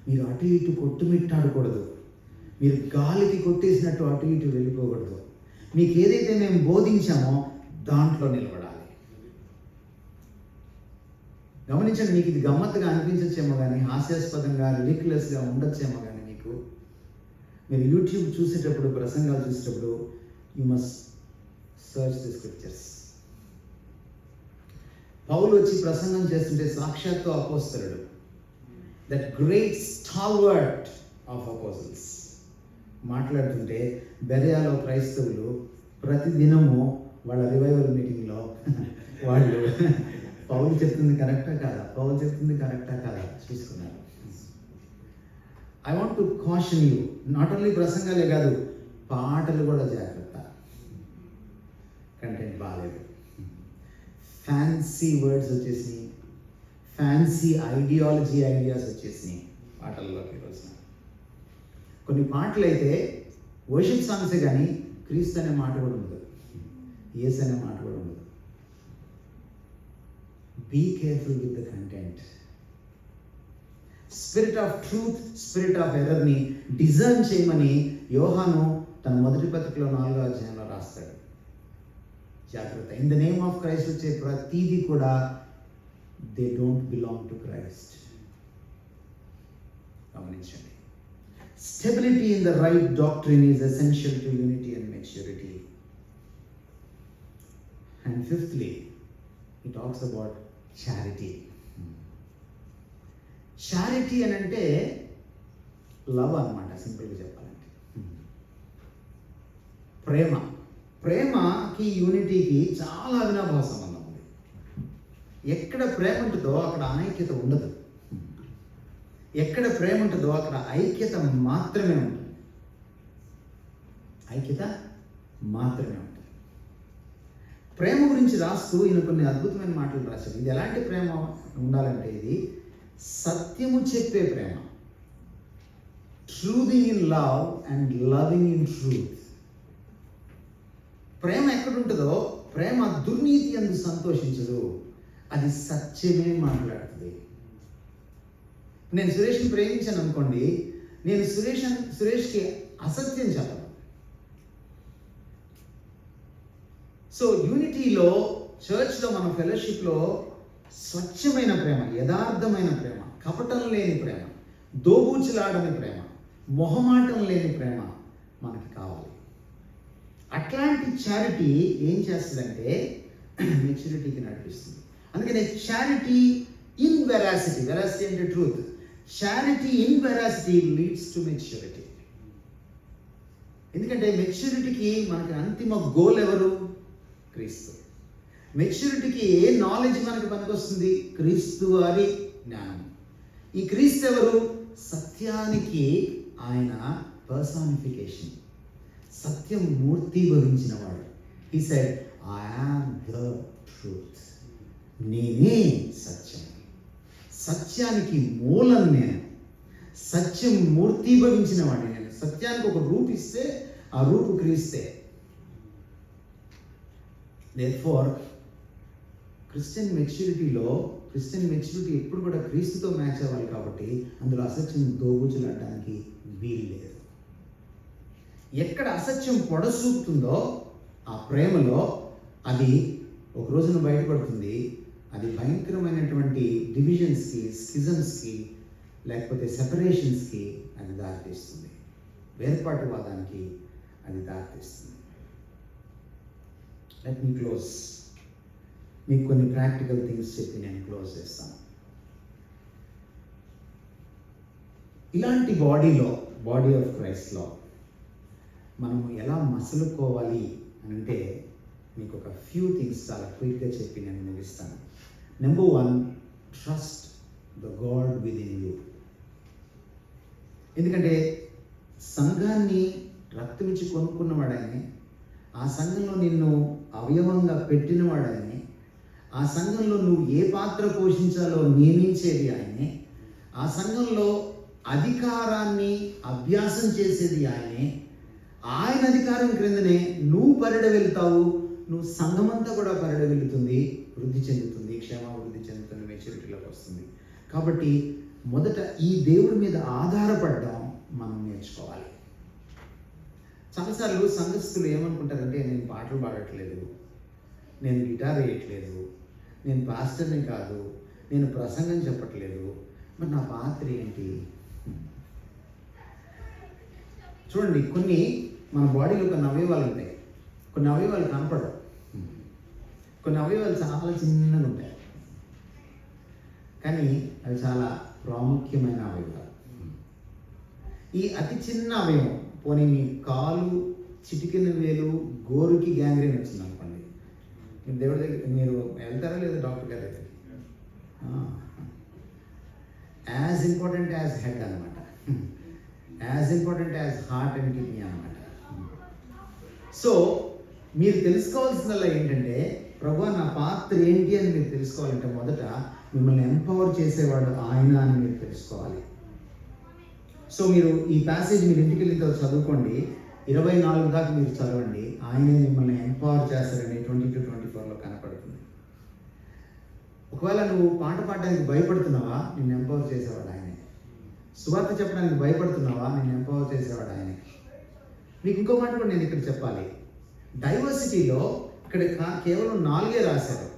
మీరు అటు ఇటు కొట్టుమిట్టాడకూడదు, మీరు గాలికి కొట్టేసినట్టు అటు ఇటు వెళ్ళిపోకూడదు. మీకు ఏదైతే మేము బోధించామో దాంట్లో నిలబడాలి. గమనించండి, మీకు ఇది గమ్మత్తుగా అనిపించచ్చేమో కానీ, హాస్యాస్పదంగా రిడిక్యులస్గా ఉండొచ్చేమో కానీ, మీరు యూట్యూబ్ చూసేటప్పుడు, ప్రసంగాలు చూసేటప్పుడు you must search the scriptures. Paul వచ్చి ప్రసంగం చేస్తుంటే సాక్షాత్తు అపోస్తలుడు, that great stalwart of apostles, మాట్లాడుతుంటే బెరయాలో క్రైస్తవులు ప్రతిదినము వాళ్ళ రివైవల్ మీటింగ్లో వాళ్ళు పౌలు చెప్తుంది కరెక్టా కాదా చూసుకున్నారు. I want to caution you, not only ప్రసంగాలే కాదు, పాటలు కూడా జాగ్రత్త. కంటెంట్ బాగాలేదు, ఫ్యాన్సీ వర్డ్స్ వచ్చేసినాయి, ఫ్యాన్సీ ఐడియాస్ వచ్చేసినాయి పాటల్లోకి. ఈరోజు కొన్ని పాటలు అయితే వర్షిప్ సాంగ్సే కానీ క్రీస్తు అనే మాట కూడా ఉండదు, యేసు అనే మాట కూడా ఉండదు. Be careful with the content. Spirit of truth, spirit of ఎర్రర్ని డిజర్న్ చేయమని యోహాను తన మొదటి పత్రికలో 4వ అధ్యాయంలో రాస్తాడు. జాగ్రత్త. In the name of Christ వచ్చే ప్రతిదీ కూడా they don't belong to Christ. గమనించండి. Stability in the right doctrine is essential to unity and maturity. And fifthly, he talks about charity. Charity అని అంటే లవ్ అన్నమాట, సింపుల్గా చెప్పాలంటే. ప్రేమకి యూనిటీకి చాలా అవినాభావ సంబంధం ఉంది. ఎక్కడ ప్రేమ ఉంటుందో అక్కడ అనైక్యత ఉండదు, ఎక్కడ ప్రేమ ఉంటుందో అక్కడ ఐక్యత మాత్రమే ఉంటుంది. ప్రేమ గురించి రాస్తూ ఈయన కొన్ని అద్భుతమైన మాటలు రాశాడు. ఇది ఎలాంటి ప్రేమ ఉండాలంటే, ఇది సత్యము చెప్పే ప్రేమ, truthing in love and loving in truth. ప్రేమ ఎక్కడుంటుందో, ప్రేమ దుర్నీతి అందు సంతోషించదు, అది సత్యమే మాట్లాడుతుంది. నేను సురేష్ని ప్రేమించాను అనుకోండి, నేను సురేష్కి అసత్యం చెప్పను. సో యూనిటీలో, చర్చ్లో, మన ఫెలోషిప్లో స్వచ్ఛమైన ప్రేమ, యథార్థమైన ప్రేమ, కపటం లేని ప్రేమ, దోబూచులాడని ప్రేమ, మొహమాటం లేని ప్రేమ మనకి కావాలి. అట్లాంటి చారిటీ ఏం చేస్తుందంటే మెచ్యూరిటీకి నడిపిస్తుంది. అందుకనే చారిటీ ఇన్ వెరాసిటీ అంటే truth, charity in veracity leads to maturity. ఎందుకంటే మెచ్యూరిటీకి మనకి అంతిమ గోల్ ఎవరు? క్రీస్తు. మెచ్యూరిటీకి ఏ నాలెడ్జ్ మనకి పనికొస్తుంది? క్రీస్తు వారి జ్ఞానం. ఈ క్రీస్తు ఎవరు? సత్యానికి ఆయన పర్సానిఫికేషన్, సత్యం మూర్తి భవించిన వాడు. He said, I am the truth. నేనే సత్యం. సత్యానికి మూలం నేను. సత్యం మూర్తీభవించిన వాడిని నేను. సత్యానికి ఒక రూపు ఇస్తే ఆ రూపు క్రీస్తే. దేర్ఫోర్ క్రిస్టియన్ మెచ్యూరిటీ ఎప్పుడు కూడా క్రీస్తుతో మ్యాచ్ అవ్వాలి. కాబట్టి అందులో అసత్యం దోబుచులాడడానికి వీలు లేదు. ఎక్కడ అసత్యం పొడసూపుతుందో ఆ ప్రేమలో అది ఒక రోజున బయటపడుతుంది. అది భయంకరమైనటువంటి డివిజన్స్కి, స్కిజమ్స్కి, లేకపోతే సెపరేషన్స్కి అది దారితీస్తుంది. వేర్పాటువాదానికి అది దారితీస్తుంది. Let me close. మీకు కొన్ని ప్రాక్టికల్ థింగ్స్ చెప్పి నేను క్లోజ్ చేస్తాను. ఇలాంటి బాడీ ఆఫ్ క్రైస్ట్లో మనము ఎలా మసలుకోవాలి అంటే మీకు ఒక ఫ్యూ థింగ్స్ చాలా క్విక్గా చెప్పి నేను ముగిస్తాను. Number 1, trust the God with in you. ఎందుకంటే సంఘాన్ని రక్తమిచ్చి కొనుక్కున్నవాడాయనే, ఆ సంఘంలో నిన్ను అవయవంగా పెట్టినవాడాయనే, ఆ సంఘంలో నువ్వు ఏ పాత్ర పోషించాలో నియమించేది ఆయనే, ఆ సంఘంలో అధికారాన్ని అభ్యాసం చేసేది ఆయనే. ఆయన అధికారం క్రిందనే నువ్వు పరిడ వెళ్తావు. నువ్వు సంఘమంతా కూడా పరిడ వెళుతుంది, వృద్ధి చెందుతుంది, క్షేమాభివృద్ధి చెందుతుంది, మెచ్యూరిటీలోకి వస్తుంది. కాబట్టి మొదట ఈ దేవుడి మీద ఆధారపడడం మనం నేర్చుకోవాలి. చాలాసార్లు సంఘస్థులు ఏమనుకుంటారంటే, నేను పాటలు పాడట్లేదు, నేను గిటార్ వేయట్లేదు, నేను పాస్టర్ని కాదు, నేను ప్రసంగం చెప్పట్లేదు, మరి నా పాత్ర ఏంటి? చూడండి, మన బాడీలో కొన్ని అవయవాలు ఉంటాయి, కొన్ని అవయవాలు కనపడవు, కొన్ని అవయవాలు చాలా చిన్నగా ఉంటాయి, కానీ అవి చాలా ప్రాముఖ్యమైన అవయవాలు. ఈ అతి చిన్న అవయవం, పోనీ మీ కాలు చిటికిన వేలు గోరుకి గ్యాంగ్రీన్ వచ్చింది అనుకోండి, మీరు దేవుడి దగ్గర మీరు వెళ్తారా లేదా డాక్టర్ గారి దగ్గరికి? యాజ్ ఇంపార్టెంట్ యాజ్ హెడ్ అనమాట, as important as heart and kidney అనమాట. సో మీరు తెలుసుకోవాల్సిందల్లా ఏంటంటే, ప్రభు నా పాత్ర ఏంటి అని మీరు తెలుసుకోవాలంటే మొదట మిమ్మల్ని ఎంపవర్ చేసేవాడు ఆయన అని మీరు తెలుసుకోవాలి. సో మీరు ఈ ప్యాసేజ్ మీరు ఇంటికి వెళ్ళిన తర్వాత చదువుకోండి, 24 దాకా మీరు చదవండి. ఆయనే మిమ్మల్ని ఎంపవర్ చేస్తారని 20-24లో కనపడుతుంది. ఒకవేళ నువ్వు పాట పాడడానికి భయపడుతున్నావా, నిన్ను ఎంపవర్ చేసేవాడు ఆయనే. సువార్త చెప్పడానికి భయపడుతున్నావా, నిన్ను ఎంపవర్ చేసేవాడు ఆయనే. మీకు ఇంకో మాట కూడా నేను ఇక్కడ చెప్పాలి. డైవర్సిటీలో ఇక్కడ కేవలం 4 రాశారు.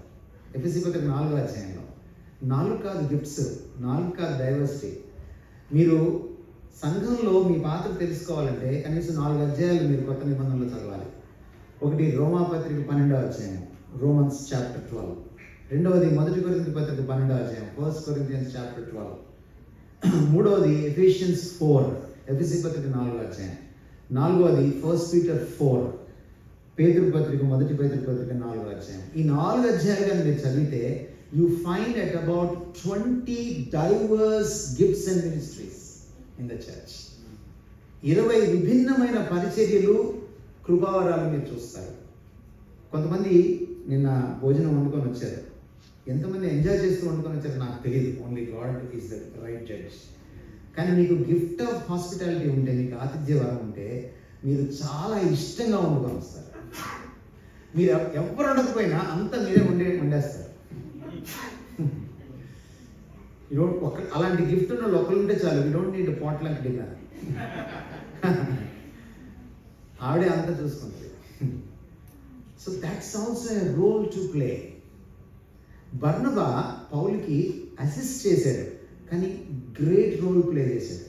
ఎఫెసీ పత్రిక 4వ అధ్యాయంలో 4 కాదు గిఫ్ట్స్, 4 కాదు డైవర్సిటీ. మీరు సంఘంలో మీ పాత్ర తెలుసుకోవాలంటే కనీసం 4 అధ్యాయాలు మీరు కొత్త నిబంధనలో చదవాలి. ఒకటి రోమా పత్రిక 12వ అధ్యాయం, రోమన్స్ చాప్టర్ 12. రెండవది 1 కొరింథీ పత్రిక 12వ అధ్యాయం, 1 కొరింథియన్స్ చాప్టర్ 12. మూడవది ఎఫెసియన్స్ 4, ఎఫెసీ పత్రిక 4వ అధ్యాయం. నాలుగవది 1 పీటర్ 4, పేతురు పత్రిక 1 పేతురు పత్రిక 4వ అధ్యాయం. ఈ 4 అధ్యాయాలు కానీ మీరు చదివితే you find at about 20 diverse gifts and ministries in the church. 20 విభిన్నమైన పరిచర్యలు, కృపావరాలు మీరు చూస్తారు. కొంతమంది నిన్న భోజనం వండుకొని వచ్చారు. ఎంతమంది ఎంజాయ్ చేస్తూ వండుకొని వచ్చారు నాకు తెలియదు, only God is the right judge. కానీ మీకు గిఫ్ట్ ఆఫ్ హాస్పిటాలిటీ ఉంటే, మీకు ఆతిథ్యవరం ఉంటే, మీరు చాలా ఇష్టంగా వండుకొని వస్తారు. మీరు ఎవరు వండకపోయినా అంతా మీరే వండేస్తారు. అలాంటి గిఫ్ట్ ఉన్న ఒకరు ఉంటే చాలు, you don't need potluck dinner. ఆవిడే అంతా చూసుకుంటుంది. So that's also a role to play. బర్నబా పౌలుకి అసిస్ట్ చేశాడు, కానీ గ్రేట్ రోల్ ప్లే చేశాడు.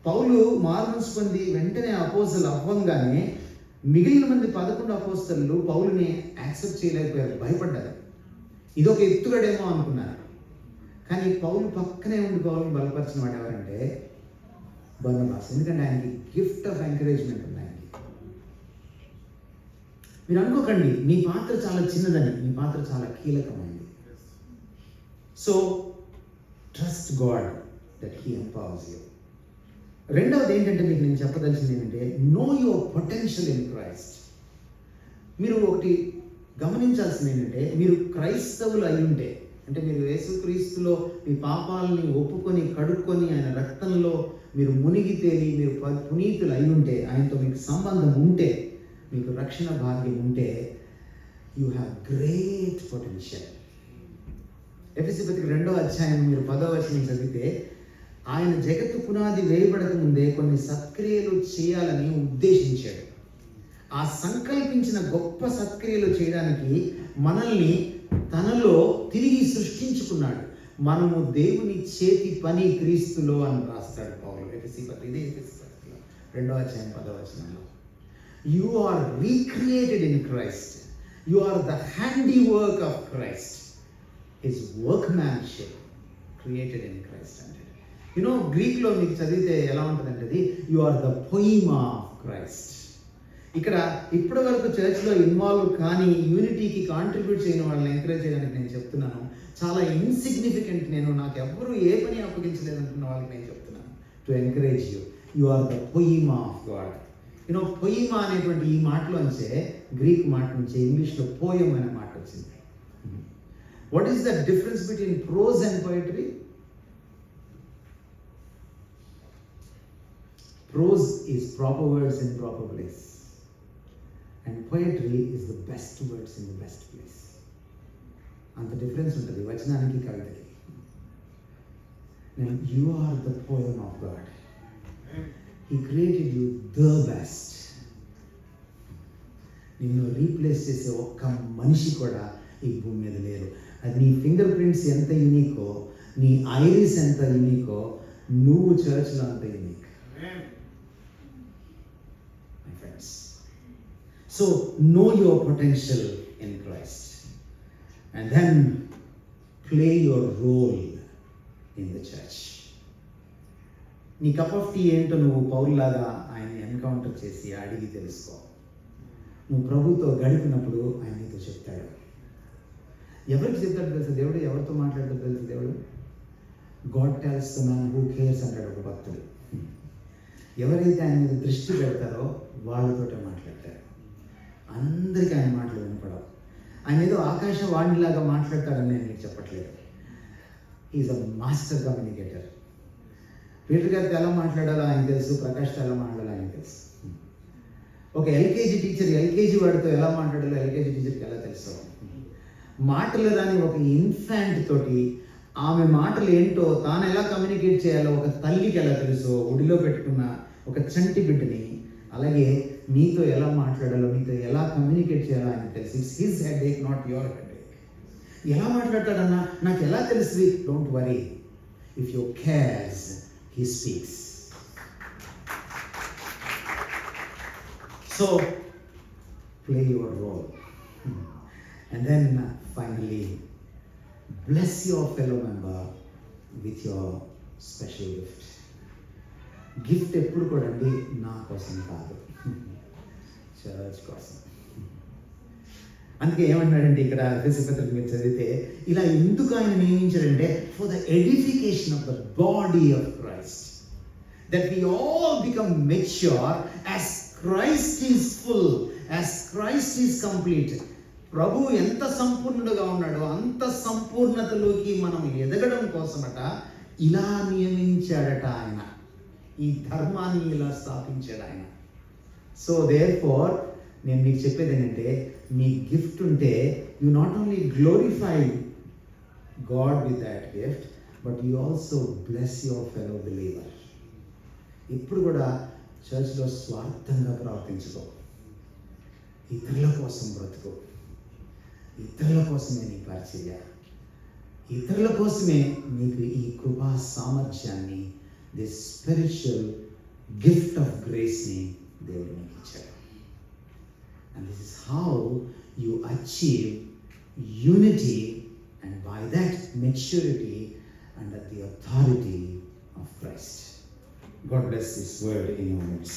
పౌలు మారుమనసు పొంది వెంటనే అపోస్తలు అవ్వంగానే మిగిలిన మంది 11 అపోస్తలు పౌలుని యాక్సెప్ట్ చేయలేకపోయారు, భయపడ్డారు. ఇదొక ఎత్తుగడేమో అనుకున్నారు. కానీ పౌలు పక్కనే ఉండి పౌలుని బలపరిచిన వాడు ఎవరంటే బర్నబాస్. ఎందుకంటే ఆయనకి గిఫ్ట్ ఆఫ్ ఎంకరేజ్మెంట్ ఉంది ఆయనకి. మీరు అనుకోకండి మీ పాత్ర చాలా చిన్నదని, మీ పాత్ర చాలా కీలకమైనది. So trust God that he empowers you. రెండవది ఏంటంటే మీకు నేను చెప్పదలిసింది ఏంటంటే, know your potential in Christ. మీరు ఒకటి గమనించాల్సింది ఏంటంటే, మీరు క్రైస్తవులు అయి ఉంటే, అంటే మీరు యేసుక్రీస్తులో మీ పాపాలని ఒప్పుకొని కడుక్కొని ఆయన రక్తంలో మీరు మునిగి తేలి మీరు పునీతులు అయి ఉంటే, ఆయనతో మీకు సంబంధం ఉంటే, మీకు రక్షణ భాగ్యం ఉంటే, యూ హ్యావ్ గ్రేట్ పొటెన్షియల్. ఎఫెసీ పత్రిక 2వ అధ్యాయం మీరు 10వ వచనం చదివితే, ఆయన జగత్తు పునాది వేయబడక ముందే కొన్ని సత్క్రియలు చేయాలని ఉద్దేశించాడు. ఆ సంకల్పించిన గొప్ప సత్క్రియలు చేయడానికి మనల్ని తనలో తిరిగి సృష్టించుకున్నాడు. మనము దేవుని చేతి పని క్రీస్తులో అని రాస్తాడు పౌలు ఎఫెసీ పత్రిక 2వ అధ్యాయం 10వ వచనంలో. You are recreated in Christ. You are the handy work of Christ, his workmanship created in Christ అంటే. గ్రీక్లో మీకు చదివితే ఎలా ఉంటుందంటే, అది యు ఆర్ ద పొయిమా ఆఫ్ క్రైస్ట్. ఇక్కడ ఇప్పటి వరకు చర్చ్లో ఇన్వాల్వ్ కానీ యూనిటీకి కాంట్రిబ్యూట్ చేయని వాళ్ళని ఎంకరేజ్ చేయడానికి నేను చెప్తున్నాను. చాలా ఇన్సిగ్నిఫికెంట్, నాకు ఎవ్వరూ ఏ పని అప్పగించలేదు అంటున్న వాళ్ళకి నేను చెప్తున్నాను, to encourage you. You are the పొయిమా ఆఫ్ గాడ్. పొయిమా అనేటువంటి ఈ మాటలోంచే, గ్రీక్ మాట నుంచి ఇంగ్లీష్లో పోయం అనే మాట వచ్చింది. What is the difference between prose and poetry? Prose is proper words in proper place, and poetry is the best words in the best place. అంత డిఫరెన్స్ ఉంటుంది వచనానికి కవితకి. You are the poem of God. He created you the best. నిన్ను replace చేసే ఒక్క మనిషి కూడా ఈ భూమి మీద లేరు. అది నీ ఫింగర్ ప్రింట్స్ ఎంత యూనికో, నీ ఐరిస్ ఎంత యూనికో, నువ్వు చర్చ్లో అంత unique. So know your potential in Christ and then play your role in the church. నీ కప్ ఆఫ్ టీ ఏంటో నువ్వు పౌరులాగా ఆయన్ని ఎన్కౌంటర్ చేసి అడిగి తెలుసుకో. నువ్వు ప్రభుతో గడిపినప్పుడు ఆయన నీతో చెప్తాడు. ఎవరికి చెప్తాడు తెలుసు దేవుడు? ఎవరితో మాట్లాడతాడు తెలుసు దేవుడు? God tells the man who cares అంటాడు ఒక భక్తుడు. ఎవరైతే ఆయన మీద దృష్టి పెడతారో వాళ్ళతోటే మాట్లాడతారు. అందరికీ ఆయన మాటలు వినపడవు. ఆయన ఏదో ఆకాశవాణిలాగా మాట్లాడతాడని నేను మీకు చెప్పట్లేదు. Is a master communicator. Peter గారితో ఎలా మాట్లాడాలో ఆయన తెలుసు, ప్రకాష్తో ఎలా మాట్లాడాలో ఆయన తెలుసు. ఒక ఎల్కేజీ టీచర్ ఎల్కేజీ వాడితో ఎలా మాట్లాడాలో ఎల్కేజీ టీచర్కి ఎలా తెలుసు. మాటలు రాని ఒక ఇన్ఫాంట్ తోటి ఆమె మాటలు ఏంటో తాను ఎలా కమ్యూనికేట్ చేయాలో ఒక తల్లికి ఎలా తెలుసో, ఒడిలో పెట్టుకున్న ఒక చంటి బిడ్డని, అలాగే నీతో ఎలా మాట్లాడాలో, నీతో ఎలా కమ్యూనికేట్ చేయాలో ఆయన తెలుసు. It's his headache, not your headache. ఎలా మాట్లాడతాడన్నా నాకు ఎలా తెలుసు? Don't worry, if you cares he speaks. So play your role and then finally bless your fellow member with your special gift. Gift ఎప్పుడు కూడా అండి నా కోసం కాదు, చర్చ్ కోసం. అందుకే ఏమన్నాడంటే ఇక్కడ ఎఫెసీ పత్రిక మీరు చదివితే, ఇలా ఎందుకు ఆయన నియమించాడంటే, for the edification of the body of Christ, that we all become mature as Christ is full, as Christ is complete. ప్రభు ఎంత సంపూర్ణుడుగా ఉన్నాడో అంత సంపూర్ణతలోకి మనం ఎదగడం కోసమట ఇలా నియమించాడట ఆయన. ఈ ధర్మాన్ని ఇలా స్థాపించాడు ఆయన. సో దేర్ఫోర్ నేను మీకు చెప్పేది ఏంటంటే, మీ గిఫ్ట్ ఉంటే you not only glorify God with that gift, but you also bless your fellow believer. ఇప్పుడు కూడా చర్చ్లో స్వార్థంగా ప్రవర్తించుకో, ఇతరుల కోసం బ్రతుకో, ఇతరుల కోసమే నీ పరిచర్య, ఇతరుల కోసమే నీకు ఈ కృపా సామర్థ్యాన్ని, దిస్ స్పిరిచువల్ గిఫ్ట్ ఆఫ్ గ్రేస్ని దేవుడు నీకు ఇచ్చాడు. And this is how you achieve unity and by that maturity under the authority of Christ. God bless this word in your midst.